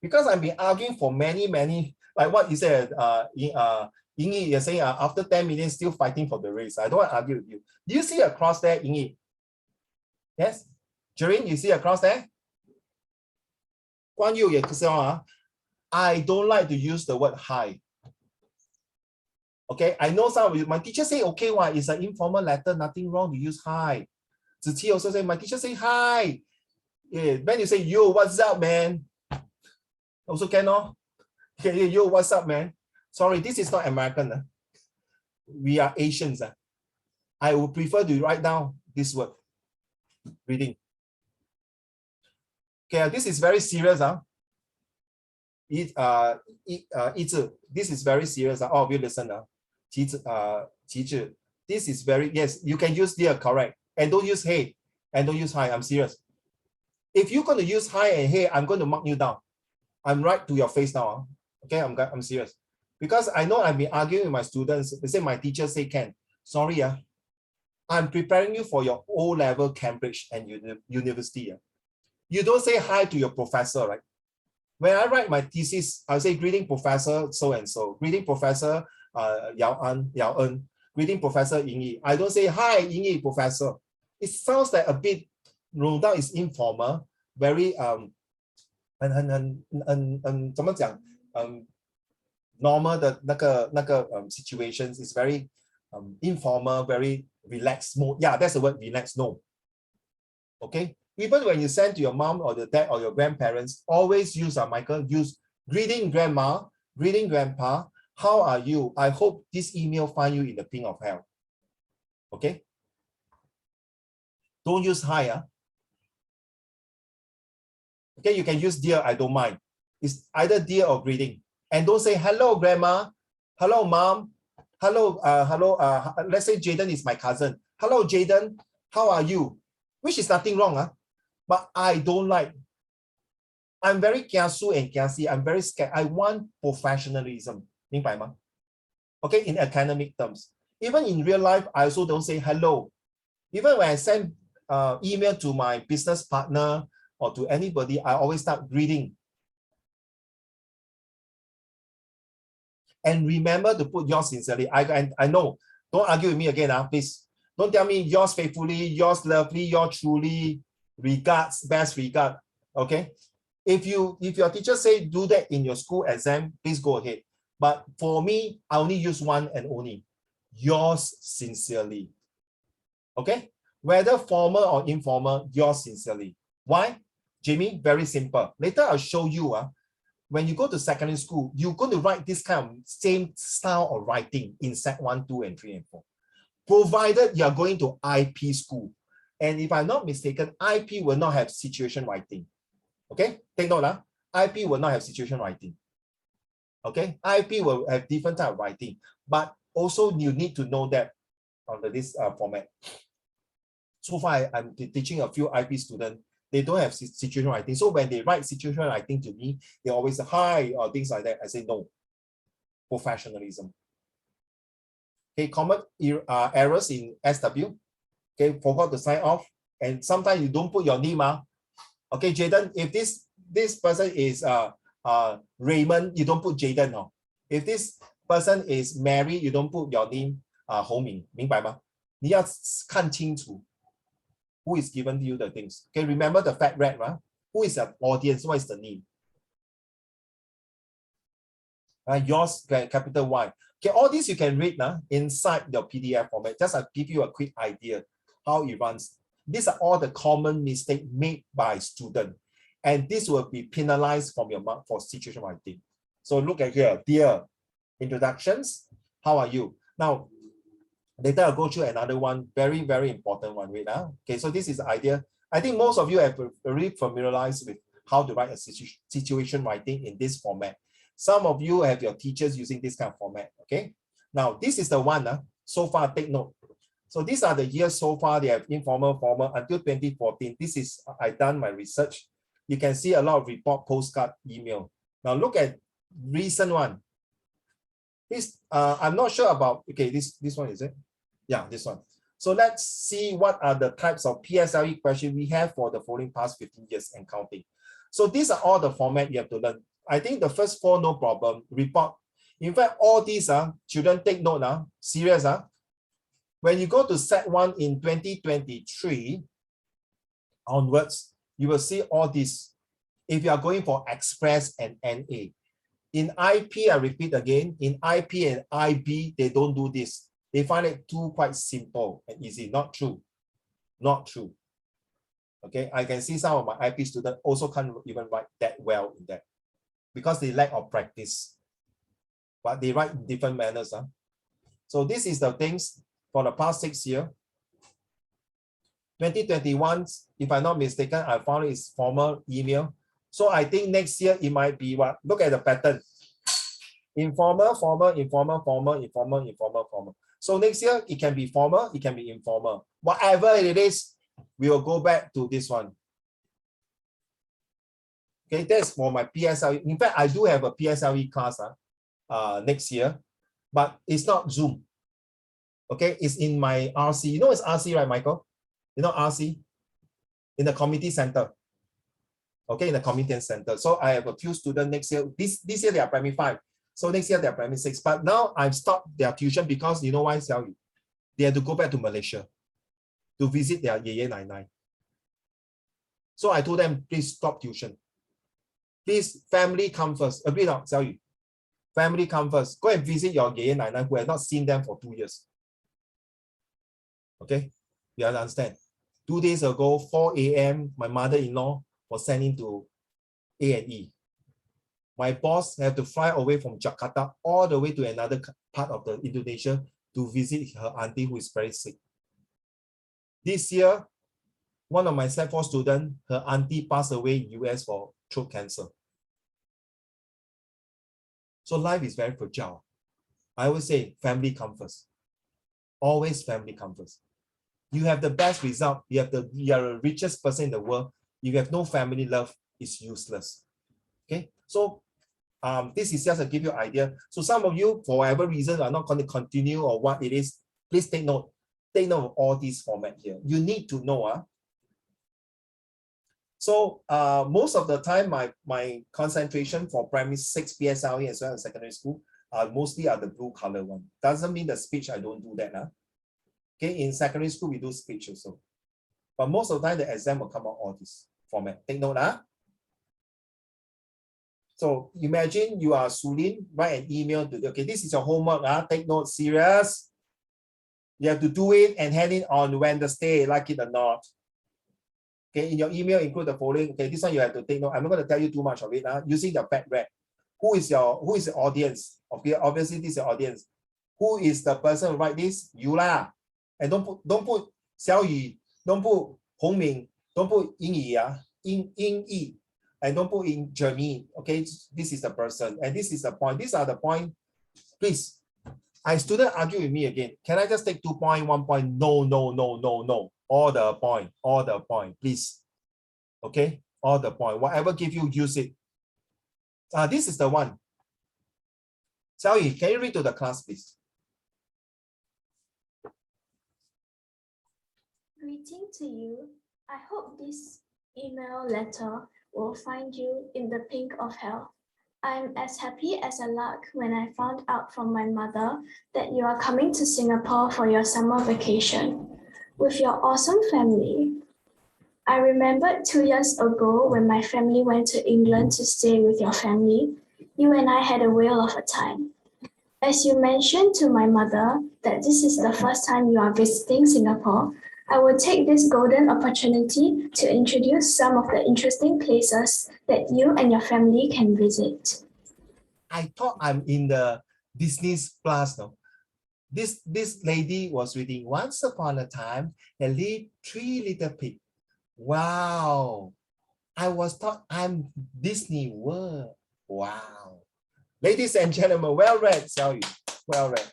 because I've been arguing for many, like what you said, Yingyi, you're saying after 10 minutes, still fighting for the race. I don't want to argue with you. Do you see a cross there, Yingyi? Yes? Jereen, you see a cross there? Guan Yu, I don't like to use the word hi. Okay, I know some of you, my teacher say, okay, it's an informal letter, nothing wrong to use hi. Ziqi also say, my teacher say hi. Yeah, when you say, yo, what's up, man? Also can, no? Okay, yo, what's up, man? Sorry, this is not American. We are Asians. I would prefer to write down this word. Reading. Okay, this is very serious. This is very serious. All of you listen. This is very, yes, you can use dear, correct. And don't use hey, and don't use hi. I'm serious. If you're going to use hi and hey, I'm going to mark you down. I'm right to your face now. Okay, I'm serious. Because I know I've been arguing with my students. They say my teacher say can. Sorry, I'm preparing you for your O-level Cambridge and university. You don't say hi to your professor, right? When I write my thesis, I say greeting professor so-and-so, greeting professor Yao En, greeting professor Yingyi. I don't say hi Yingyi professor. It sounds like a bit, no doubt it's informal, very 怎么讲 normal 的那个 situations is very informal, very relaxed mode. Yeah, that's the word, relaxed. No. Okay. Even when you send to your mom or the dad or your grandparents, always use Michael, use greeting grandma, greeting grandpa. How are you? I hope this email find you in the pink of hell. Okay. Don't use hi. Okay, you can use dear, I don't mind. It's either dear or greeting. And don't say hello, grandma. Hello, mom. Hello, let's say Jaden is my cousin. Hello, Jaden. How are you? Which is nothing wrong, but I don't like. I'm very kiasu and kiasi. I'm very scared. I want professionalism. 明白吗? Okay, in academic terms. Even in real life, I also don't say hello. Even when I send email to my business partner or to anybody, I always start greeting. And remember to put yours sincerely. I know. Don't argue with me again, please. Don't tell me yours faithfully, yours lovely, yours truly, regards, best regard. Okay. If your teacher say do that in your school exam, please go ahead. But for me, I only use one and only. Yours sincerely. Okay. Whether formal or informal, yours sincerely. Why? Jamie, very simple. Later I'll show you. When you go to secondary school, you're going to write this kind of same style of writing in set 1, 2, and 3, and 4. provided you're going to IP school. And if I'm not mistaken, IP will not have situation writing. Okay, take note, IP will not have situation writing. Okay, IP will have different type of writing, but also you need to know that under this format. So far, I'm teaching a few IP students, they don't have situation writing. So when they write situation writing to me, they always say hi or things like that. I say no, professionalism. Okay, common errors in SW. Okay, forgot to sign off. And sometimes you don't put your name. Okay, Jaden, if this person is Raymond, you don't put Jaden. If this person is Mary, you don't put your name, Hong Ming. 明白吗？你要看清楚 who is given you the things. Okay, remember the fact red, right? Who is the audience? What is the name? Yours, capital Y. Okay, all this you can read inside your PDF format. Just I'll give you a quick idea how it runs. These are all the common mistakes made by students. And this will be penalized from your mark for situation writing. So look at here, dear introductions. How are you? Now, later I'll go through another one, very, very important one. Wait, okay, so this is the idea. I think most of you have already familiarized with how to write a situation writing in this format. Some of you have your teachers using this kind of format, okay? Now, this is the one, so far, take note. So these are the years so far, they have informal, formal, until 2014. This is, I done my research. You can see a lot of report, postcard, email. Now look at recent one. This, I'm not sure about, okay, this one, is it? Yeah, this one. So let's see what are the types of PSLE questions we have for the following past 15 years and counting. So these are all the format you have to learn. I think the first four, no problem. Report. In fact, all these children take note, serious. When you go to set 1 in 2023 onwards, you will see all this. If you are going for Express and NA. In IP, I repeat again, in IP and IB, they don't do this. They find it too quite simple and easy. Not true. Not true. Okay, I can see some of my IP students also can't even write that well in that because they lack of practice. But they write in different manners. So this is the things for the past 6 years. 2021, if I'm not mistaken, I found it's formal email. So I think next year it might be what? Look at the pattern. Informal, formal, informal, formal, informal, informal, formal. So next year it can be formal, it can be informal. Whatever it is, we will go back to this one. Okay, that's for my PSLE. In fact, I do have a PSLE class next year, but it's not Zoom. Okay, it's in my RC. You know it's RC, right, Michael? You know RC? In the community center. Okay, in the community center. So I have a few students next year. This year they are primary 5. So next year they are primary 6. But now I've stopped their tuition because you know why, Xiao Yu? They have to go back to Malaysia to visit their Yeye Nai Nai. So I told them, please stop tuition. Please, family come first. Agree not, Xiao Yu? Family come first. Go and visit your Yeye Nai Nai who have not seen them for 2 years. Okay, you understand? 2 days ago, 4 a.m., my mother-in-law was sending to A&E. My boss had to fly away from Jakarta all the way to another part of the Indonesia to visit her auntie who is very sick. This year, one of my Set 4 students, her auntie passed away in US for throat cancer. So life is very fragile. I always say family come first. Always family come first. You have the best result. You are the richest person in the world. If you have no family love, it's useless. Okay, so this is just to give you an idea. So some of you, for whatever reason, are not going to continue or what it is. Please take note. Take note of all these formats here. You need to know. So most of the time, my concentration for primary 6 PSLE as well as secondary school mostly are the blue color one. Doesn't mean the speech I don't do that. Okay, in secondary school we do speech also, but most of the time the exam will come out all this format. Take note. So imagine you are Sulin, write an email to, okay, this is your homework. Take note, serious. You have to do it and hand it on Wednesday, like it or not. Okay, in your email include the following. Okay, this one you have to take note. I'm not going to tell you too much of it. Using the fact red. Who is the audience? Okay, obviously this is your audience. Who is the person who write this? You lah. And don't put Xiao Yu, don't put Hong Ming, don't put Ying Yi, Ying Yi, and don't put in Jeremy. Okay, this is the person, and this is the point. These are the point. Please, I student argue with me again. Can I just take 2 point, 1 point? No, no, no, no, no. All the point, please. Okay, all the point. Whatever give you, use it. This is the one. Xiao Yi, can you read to the class, please? Greeting to you. I hope this email letter will find you in the pink of health. I'm as happy as a lark when I found out from my mother that you are coming to Singapore for your summer vacation with your awesome family. I remembered 2 years ago when my family went to England to stay with your family. You and I had a whale of a time. As you mentioned to my mother that this is the first time you are visiting Singapore, I will take this golden opportunity to introduce some of the interesting places that you and your family can visit. I thought I'm in the Disney Plus now. This lady was reading Once Upon a Time, there lived 3 little pigs. Wow. I was thought I'm Disney World. Wow. Ladies and gentlemen, well read, Xiao Yu. Well read.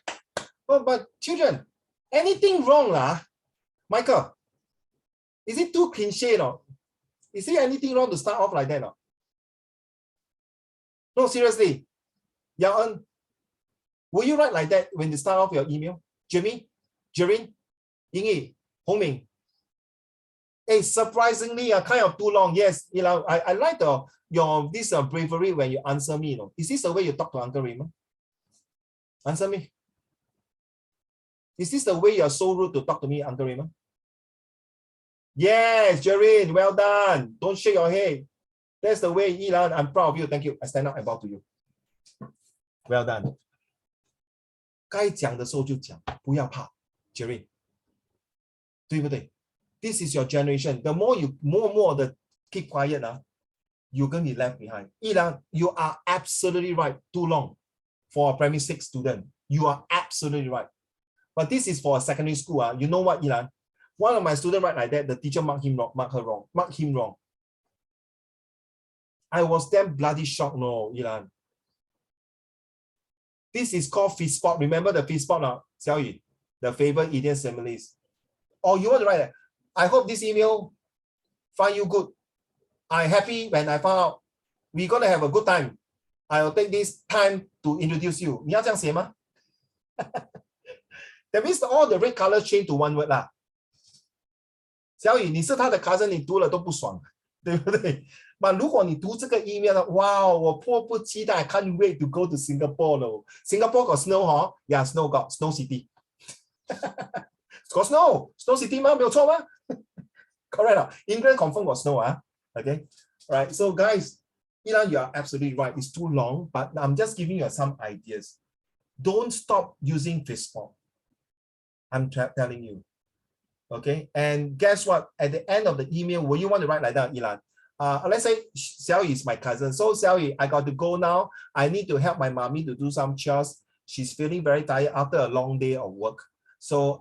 But children, anything wrong lah? Michael, is it too cliche? No? Is there anything wrong to start off like that? No, no, seriously. Yao En, will you write like that when you start off your email? Jimmy, Jirin, Ying Yi, Hong Ming. Hey, surprisingly, kind of too long. Yes, you know, I like your this bravery when you answer me. You know, is this the way you talk to Uncle Raymond? Answer me. Is this the way you are so rude to talk to me, Uncle Raymond? Yes, Jirin, well done. Don't shake your head. That's the way, Yilan. I'm proud of you. Thank you. I stand up and bow to you. Well done. 该讲的时候就讲，不要怕 ，Jerry， 对不对 ？This is your generation. The more you more the keep quiet, you're going to be left behind. Yilan, you are absolutely right. Too long for a primary 6 student. You are absolutely right. But this is for a secondary school. You know what, Yilan? One of my students write like that. The teacher marked him wrong, marked him wrong. I was damn bloody shocked, no, Yilan. This is called fist spot. Remember the fist spot now, Xiao Yu, the favorite idiom similes. Or you want to write that? I hope this email find you good. I'm happy when I found out we're gonna have a good time. I'll take this time to introduce you. 你要这样写吗? That means all the red colors change to one word lah. 小雨，你是他的 cousin， 你读了都不爽，对不对？那如果你读这个 email 呢，哇，我迫不及待 ，can't wait to go to Singapore 咯。Singapore got snow 嗬 ？Yeah, snow got snow city 。got snow city 嗎？沒有錯嗎？Correct 啦 ，England confirm got snow 啊。Okay, right. So guys, Ilan, you are absolutely right. It's too long, but I'm just giving you some ideas. Don't stop using Facebook. I'm telling you. Okay, and guess what? At the end of the email, will you want to write like that, Ilan? Let's say Xiao Yu is my cousin. So Xiao Yu, I got to go now. I need to help my mommy to do some chores. She's feeling very tired after a long day of work. So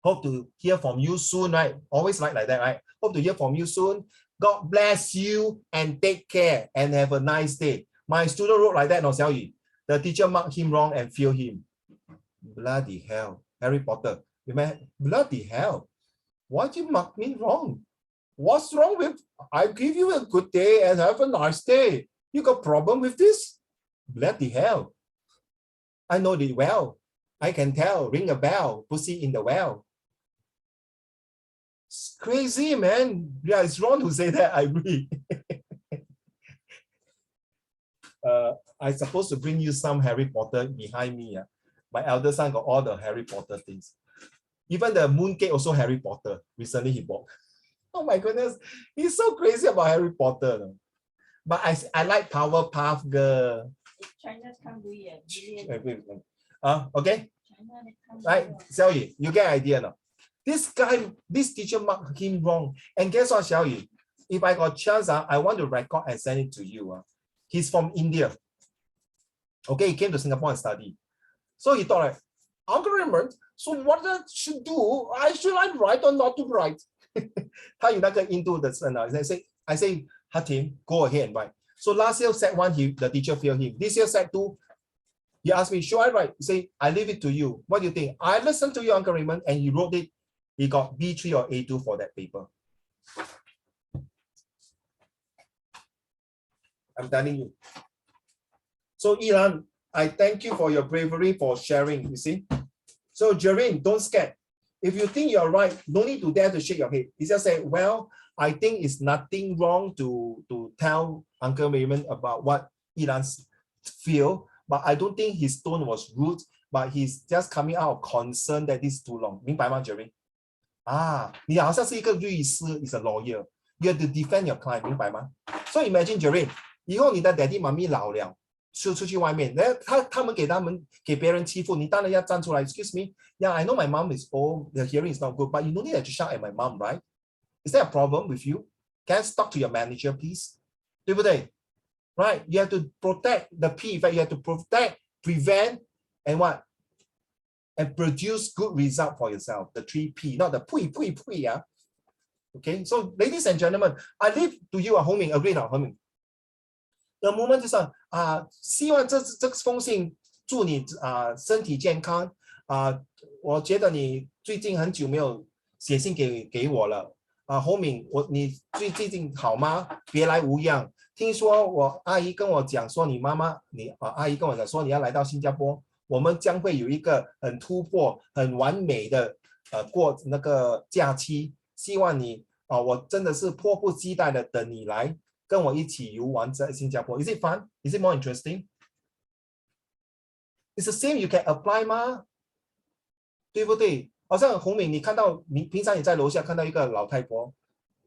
hope to hear from you soon, right? Always like that, right? Hope to hear from you soon. God bless you and take care and have a nice day. My student wrote like that, no, Xiao Yu. The teacher marked him wrong and failed him. Bloody hell. Harry Potter. Bloody hell. Why do you mark me wrong? What's wrong with I give you a good day and have a nice day? You got problem with this? Bloody hell. I know it well. I can tell. Ring a bell. Pussy in the well. It's crazy, man. Yeah, it's wrong to say that. I agree. I'm supposed to bring you some Harry Potter behind me. My elder son got all the Harry Potter things. Even the mooncake also Harry Potter. Recently he bought. Oh my goodness. He's so crazy about Harry Potter. But I like Powerpuff Girl. China's can't do it. Okay. Right, Xiao Yu, you get idea now. This guy, this teacher marked him wrong. And guess what, Xiao Yu? If I got chance, I want to record and send it to you. He's from India. Okay, he came to Singapore and study. So he thought, Uncle Raymond, so what I should do? Should I write or not to write? 他有那个印度的声啊 I say, Hatim, go ahead and write. So last year, set 1, the teacher failed him. This year, set 2, he asked me, should I write? He say, I leave it to you. What do you think? I listened to you, Uncle Raymond, and he wrote it. He got B3 or A2 for that paper. I'm telling you. So Ilan, I thank you for your bravery for sharing, you see. So Jareen, don't scare. If you think you're right, no need to dare to shake your head. You just say, well, I think it's nothing wrong to tell Uncle Raymond about what Ilan feel, but I don't think his tone was rude, but he's just coming out of concern that this is too long. 明白吗 Jareen? 你好像是一个律师 is a lawyer. You have to defend your client, 明白吗? So imagine Jareen, 以后你的 daddy 妈咪老了，出去外面，他们给别人欺负，你当然要站出来。Excuse me, yeah, I know my mom is old, the hearing is not good, but you don't need to shout at my mom, right? Is there a problem with you? Can I talk to your manager, please? 对不对 Right? You have to protect the P. In fact, you have to protect, prevent, and what? And produce good result for yourself. The 3P, not the pui. Yeah. Okay. So, ladies and gentlemen, I leave to you a homing. Agree not homing. The moment 就是希望这封信祝你身体健康我觉得你最近很久没有写信给我了homing 你最近好吗？别来无恙。听说我阿姨跟我讲说你妈妈阿姨跟我讲说你要来到新加坡，我们将会有一个很突破、很完美的过那个假期，希望你我真的是迫不及待的等你来。跟我一起游玩在新加坡 Is it fun? Is it more interesting? It's the same, you can apply 吗？对不对？好像洪敏，你看到你平常也在楼下看到一个老太婆，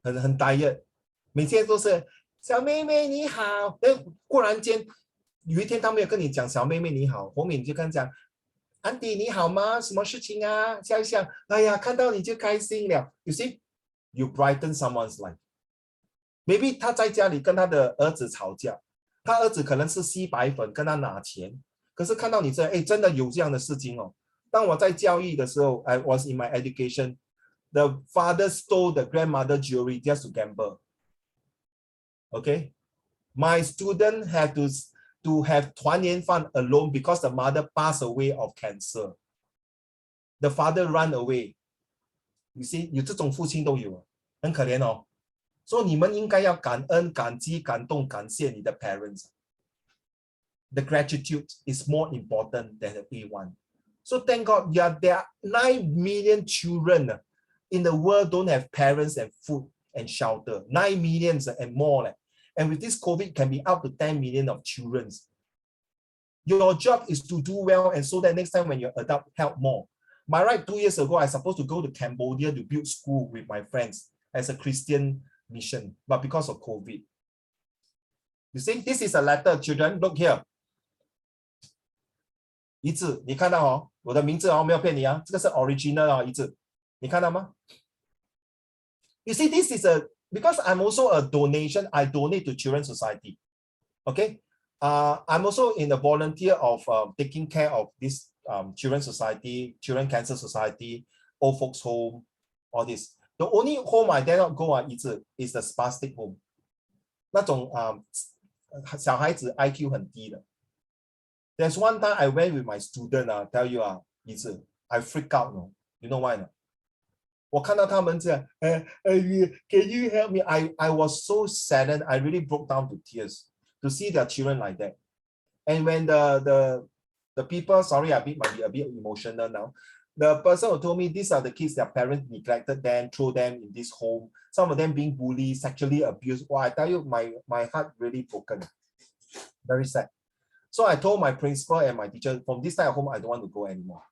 很tired，每天都是小妹妹你好，忽然间有一天他没有跟你讲小妹妹你好，洪敏就跟他讲，安迪你好吗？什么事情啊？笑一笑，哎呀，看到你就开心了。You see, you brighten someone's life. Maybe 他在家里跟他的儿子吵架，他儿子可能是吸白粉跟他拿钱，可是看到你真的有这样的事情哦。当我在教育的时候 I was in my education, the father stole the grandmother jewelry just to gamble. Okay, my student had to have 团年饭 alone because the mother passed away of cancer. The father ran away. You see, 有这种父亲都有，很可怜哦。所以你们应该要感恩、感激、感动、感谢你的 parents. The gratitude is more important than the A1. So thank God, there are 9 million children in the world don't have parents and food and shelter. 9 million and more. And with this COVID, can be up to 10 million of children. Your job is to do well, and so that next time when you're adult, help more. My right, 2 years ago, I was supposed to go to Cambodia to build school with my friends as a Christian mission, but because of COVID. You see, this is a letter, children. Look here. 一致，你看到哦，我的名字哦，没有骗你啊，这个是 original 啊，一致，你看到吗 ？You see, this is because I'm also a donation. I donate to Children's Society. Okay, I'm also in the volunteer of taking care of this Children's Society, Children Cancer Society, Old Folks Home, all this. The only home I dare not go is the spastic home. 那种小孩子 IQ 很低的。There's one time I went with my student tell you I freak out no. You know why no? 我看到他们这样can you help me? I was so saddened. I really broke down to tears to see their children like that. And when the people, sorry, might be a bit emotional now. The person who told me these are the kids, their parents neglected them, threw them in this home. Some of them being bullied, sexually abused. Well, I tell you, my heart really broken. Very sad. So I told my principal and my teacher, from this time at home, I don't want to go anymore.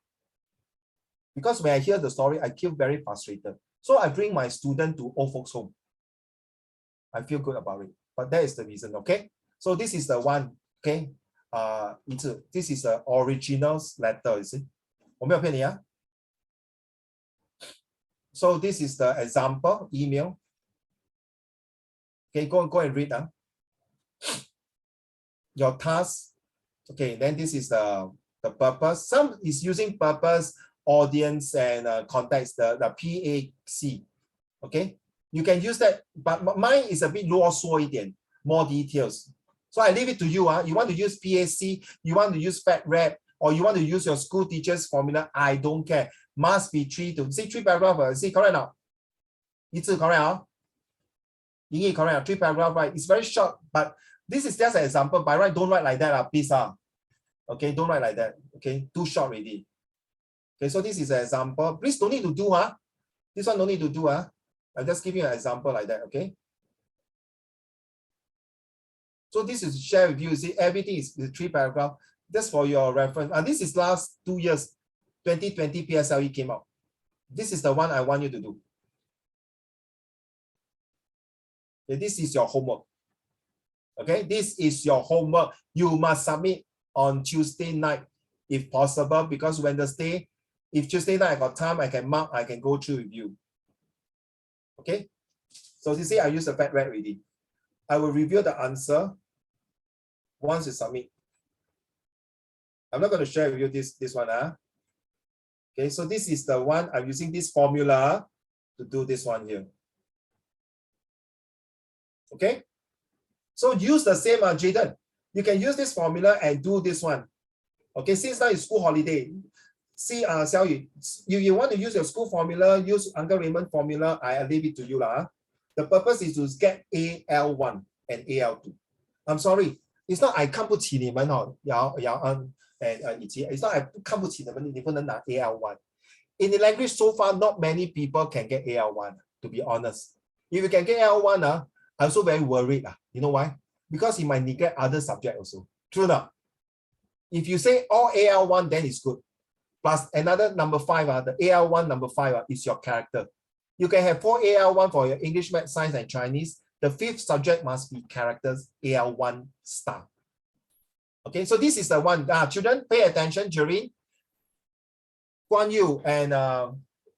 Because when I hear the story, I feel very frustrated. So I bring my student to Old Folks Home. I feel good about it. But that is the reason, okay? So this is the one, okay? This is the original letter, you see? 我没有骗你啊。So this is the example email. Okay, go and read. Your task. Okay, then this is the The purpose, some is using purpose, audience, and context, the PAC. Okay, you can use that, but mine is a bit 啰嗦一点, more details. So I leave it to you. You want to use PAC, you want to use fact rep, or you want to use your school teacher's formula, I don't care. Must be 3 to see 3 paragraphs. See, correct now? It's correct. Correct. 3 paragraphs, right? It's very short, but this is just an example. By right, don't write like that, please. Okay, don't write like that. Okay, too short already. Okay, so this is an example. Please don't need to do. This one don't need to do. I'll just give you an example like that. Okay. So this is to share with you. See, everything is the 3 paragraph. Just for your reference. This is last 2 years. 2020 PSLE came out. This is the one I want you to do. Okay, this is your homework. Okay, this is your homework. You must submit on Tuesday night, if possible, because Wednesday, if Tuesday night I got time, I can mark, I can go through with you. Okay, so you see, I use the fact rep already. I will review the answer once you submit. I'm not going to share with you this one. Okay, so this is the one I'm using this formula to do this one here. Okay, so use the same, Jaden. You can use this formula and do this one. Okay, since now it's school holiday. See, Xiaoyu, you want to use your school formula, use Uncle Raymond formula, I leave it to you. The purpose is to get AL1 and AL2. I'm sorry, it's not I 看不起你们it's not I 看不起你们，你不能拿 AL1. In the language so far, not many people can get AL1, to be honest. If you can get AL1, I'm also very worried. You know why? Because you might neglect other subjects also. True enough. If you say all AL1, then it's good. Plus another number 5, the AL1 number 5 is your character. You can have 4 AL1 for your English, Math, Science, and Chinese. The 5th subject must be characters AL1 star. Okay, so this is the one. Children, pay attention. Jereen, Guan Yu, and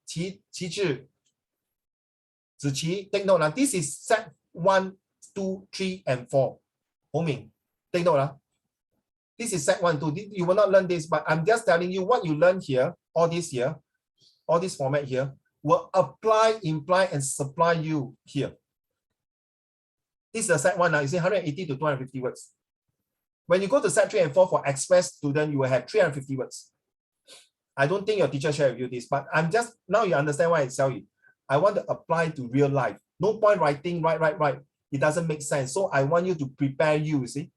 Qi Zhi, Ziqi, take note. This is set 1, 2, 3, and 4. Homing, take note. This is set 1, 2. You will not learn this, but I'm just telling you what you learn here, all this here, all this format here, will apply, imply, and supply you here. This is the set 1 now. You see 180 to 250 words. When you go to set 3 and 4 for express student, you will have 350 words. I don't think your teacher shared with you this, but I'm just, now you understand why I tell you. I want to apply to real life. No point writing, right. It doesn't make sense. So I want you to prepare you see.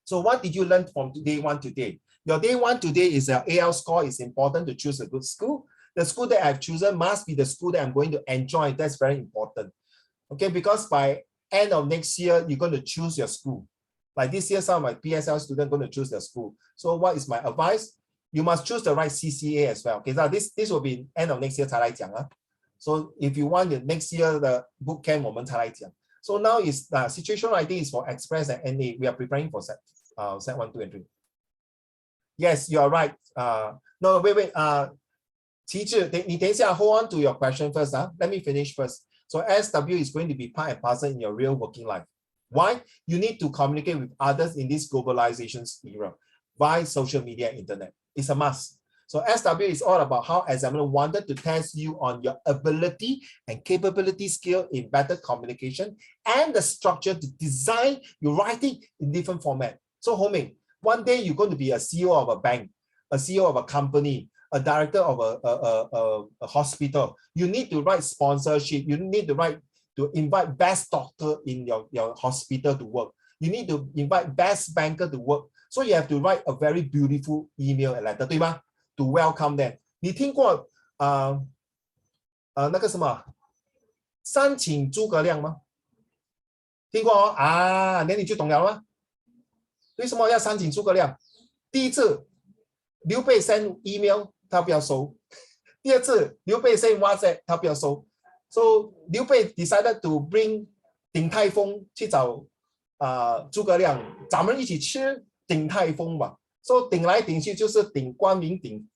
So what did you learn from day 1 today? Your day 1 today is your AL score. It's important to choose a good school. The school that I've chosen must be the school that I'm going to enjoy. That's very important. Okay, because by end of next year, you're going to choose your school. Like this year, some of my PSL students are going to choose their school. So what is my advice? You must choose the right CCA as well. Okay, now this will be end of next year 才来讲. So if you want the next year, the boot camp 我们才来讲. So now is situation writing is for express and NA. We are preparing for set 1, 2, and 3. Yes, you are right. No, wait. Teacher, 你等一下 hold on to your question first. Let me finish first. So SW is going to be part and parcel in your real working life. Why? You need to communicate with others in this globalization era via social media and internet. It's a must. So SW is all about how examiner wanted to test you on your ability and capability skill in better communication and the structure to design your writing in different format. So Homing, one day you're going to be a CEO of a bank, a CEO of a company, a director of a hospital. You need to write sponsorship. You need to write to invite best doctor in your hospital to work. You need to invite best banker to work. So you have to write a very beautiful email and letter, 对吗? To welcome them. 你听过那个什么三请诸葛亮吗？听过哦啊，那你就懂了吗？为什么要三请诸葛亮？第一次刘备 send email 他不要收，第二次刘备 send WhatsApp 他不要收。So 刘备 decided to bring 鼎泰丰去找诸葛亮，咱们一起吃鼎泰丰吧。So 顶来顶去就是顶光明顶。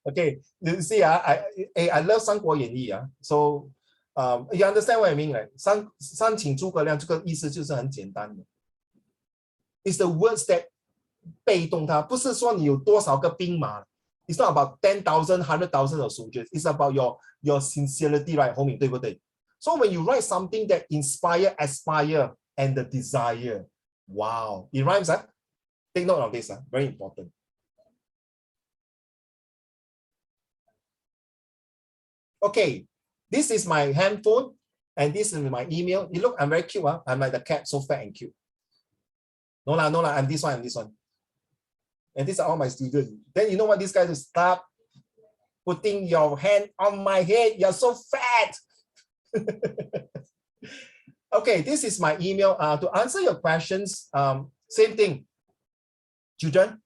Okay, you see, I love 三国演义啊。So you understand what I mean, right? 三请诸葛亮这个意思就是很简单的。It's the words that 被动它，不是说你有多少个兵马。It's not about 10,000, 100,000 of soldiers. It's about your sincerity, right, homie, 对不对? So when you write something that inspire, aspire, and the desire, wow, it rhymes, huh? Take note of this, huh? Very important. Okay, this is my handphone, and this is my email. You look, I'm very cute, huh? I'm like the cat, so fat and cute. No lah, I'm this one, And these are all my students. Then you know what this guy does? Stop putting your hand on my head. You're so fat. Okay, this is my email. To answer your questions, same thing. Children,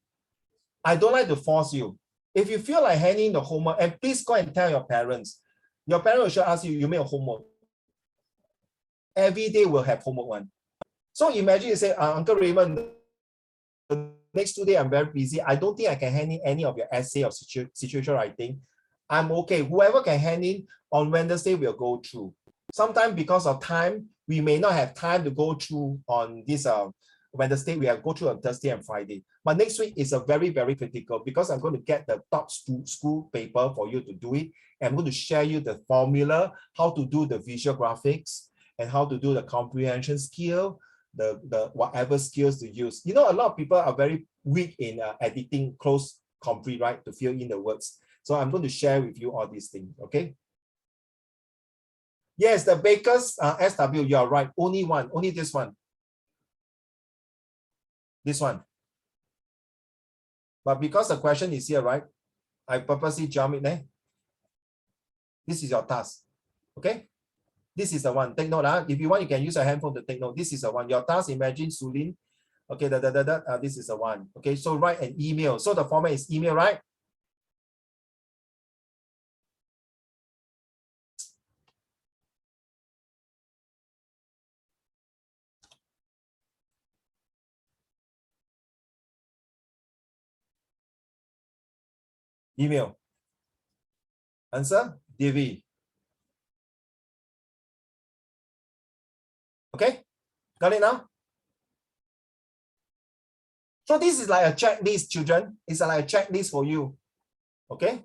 I don't like to force you. If you feel like handing the homework, and please go and tell your parents. Your parents should ask you, you make a homework. Every day we'll have homework one. So imagine you say, Uncle Raymond, the next 2 days I'm very busy. I don't think I can hand in any of your essay or situation writing. I'm okay. Whoever can hand in on Wednesday, we'll go through. Sometimes because of time, we may not have time to go through on this Wednesday. We have go through on Thursday and Friday. But next week is a very, very critical because I'm going to get the top school paper for you to do it. And I'm going to share you the formula, how to do the visual graphics and how to do the comprehension skill, the whatever skills to use. You know, a lot of people are very weak in editing close compre, right, to fill in the words. So I'm going to share with you all these things, okay? Yes, the Baker's SW, you're right. Only one, only this one. This one. But because the question is here, right? I purposely jump it there. This is your task, okay? This is the one. Take note. If you want, you can use a handphone to take note. This is the one. Your task, imagine Sulin. Okay, this is the one. Okay, so write an email. So the format is email, right? Email. Answer, DV. Okay, got it now? So this is like a checklist, children. It's like a checklist for you. Okay.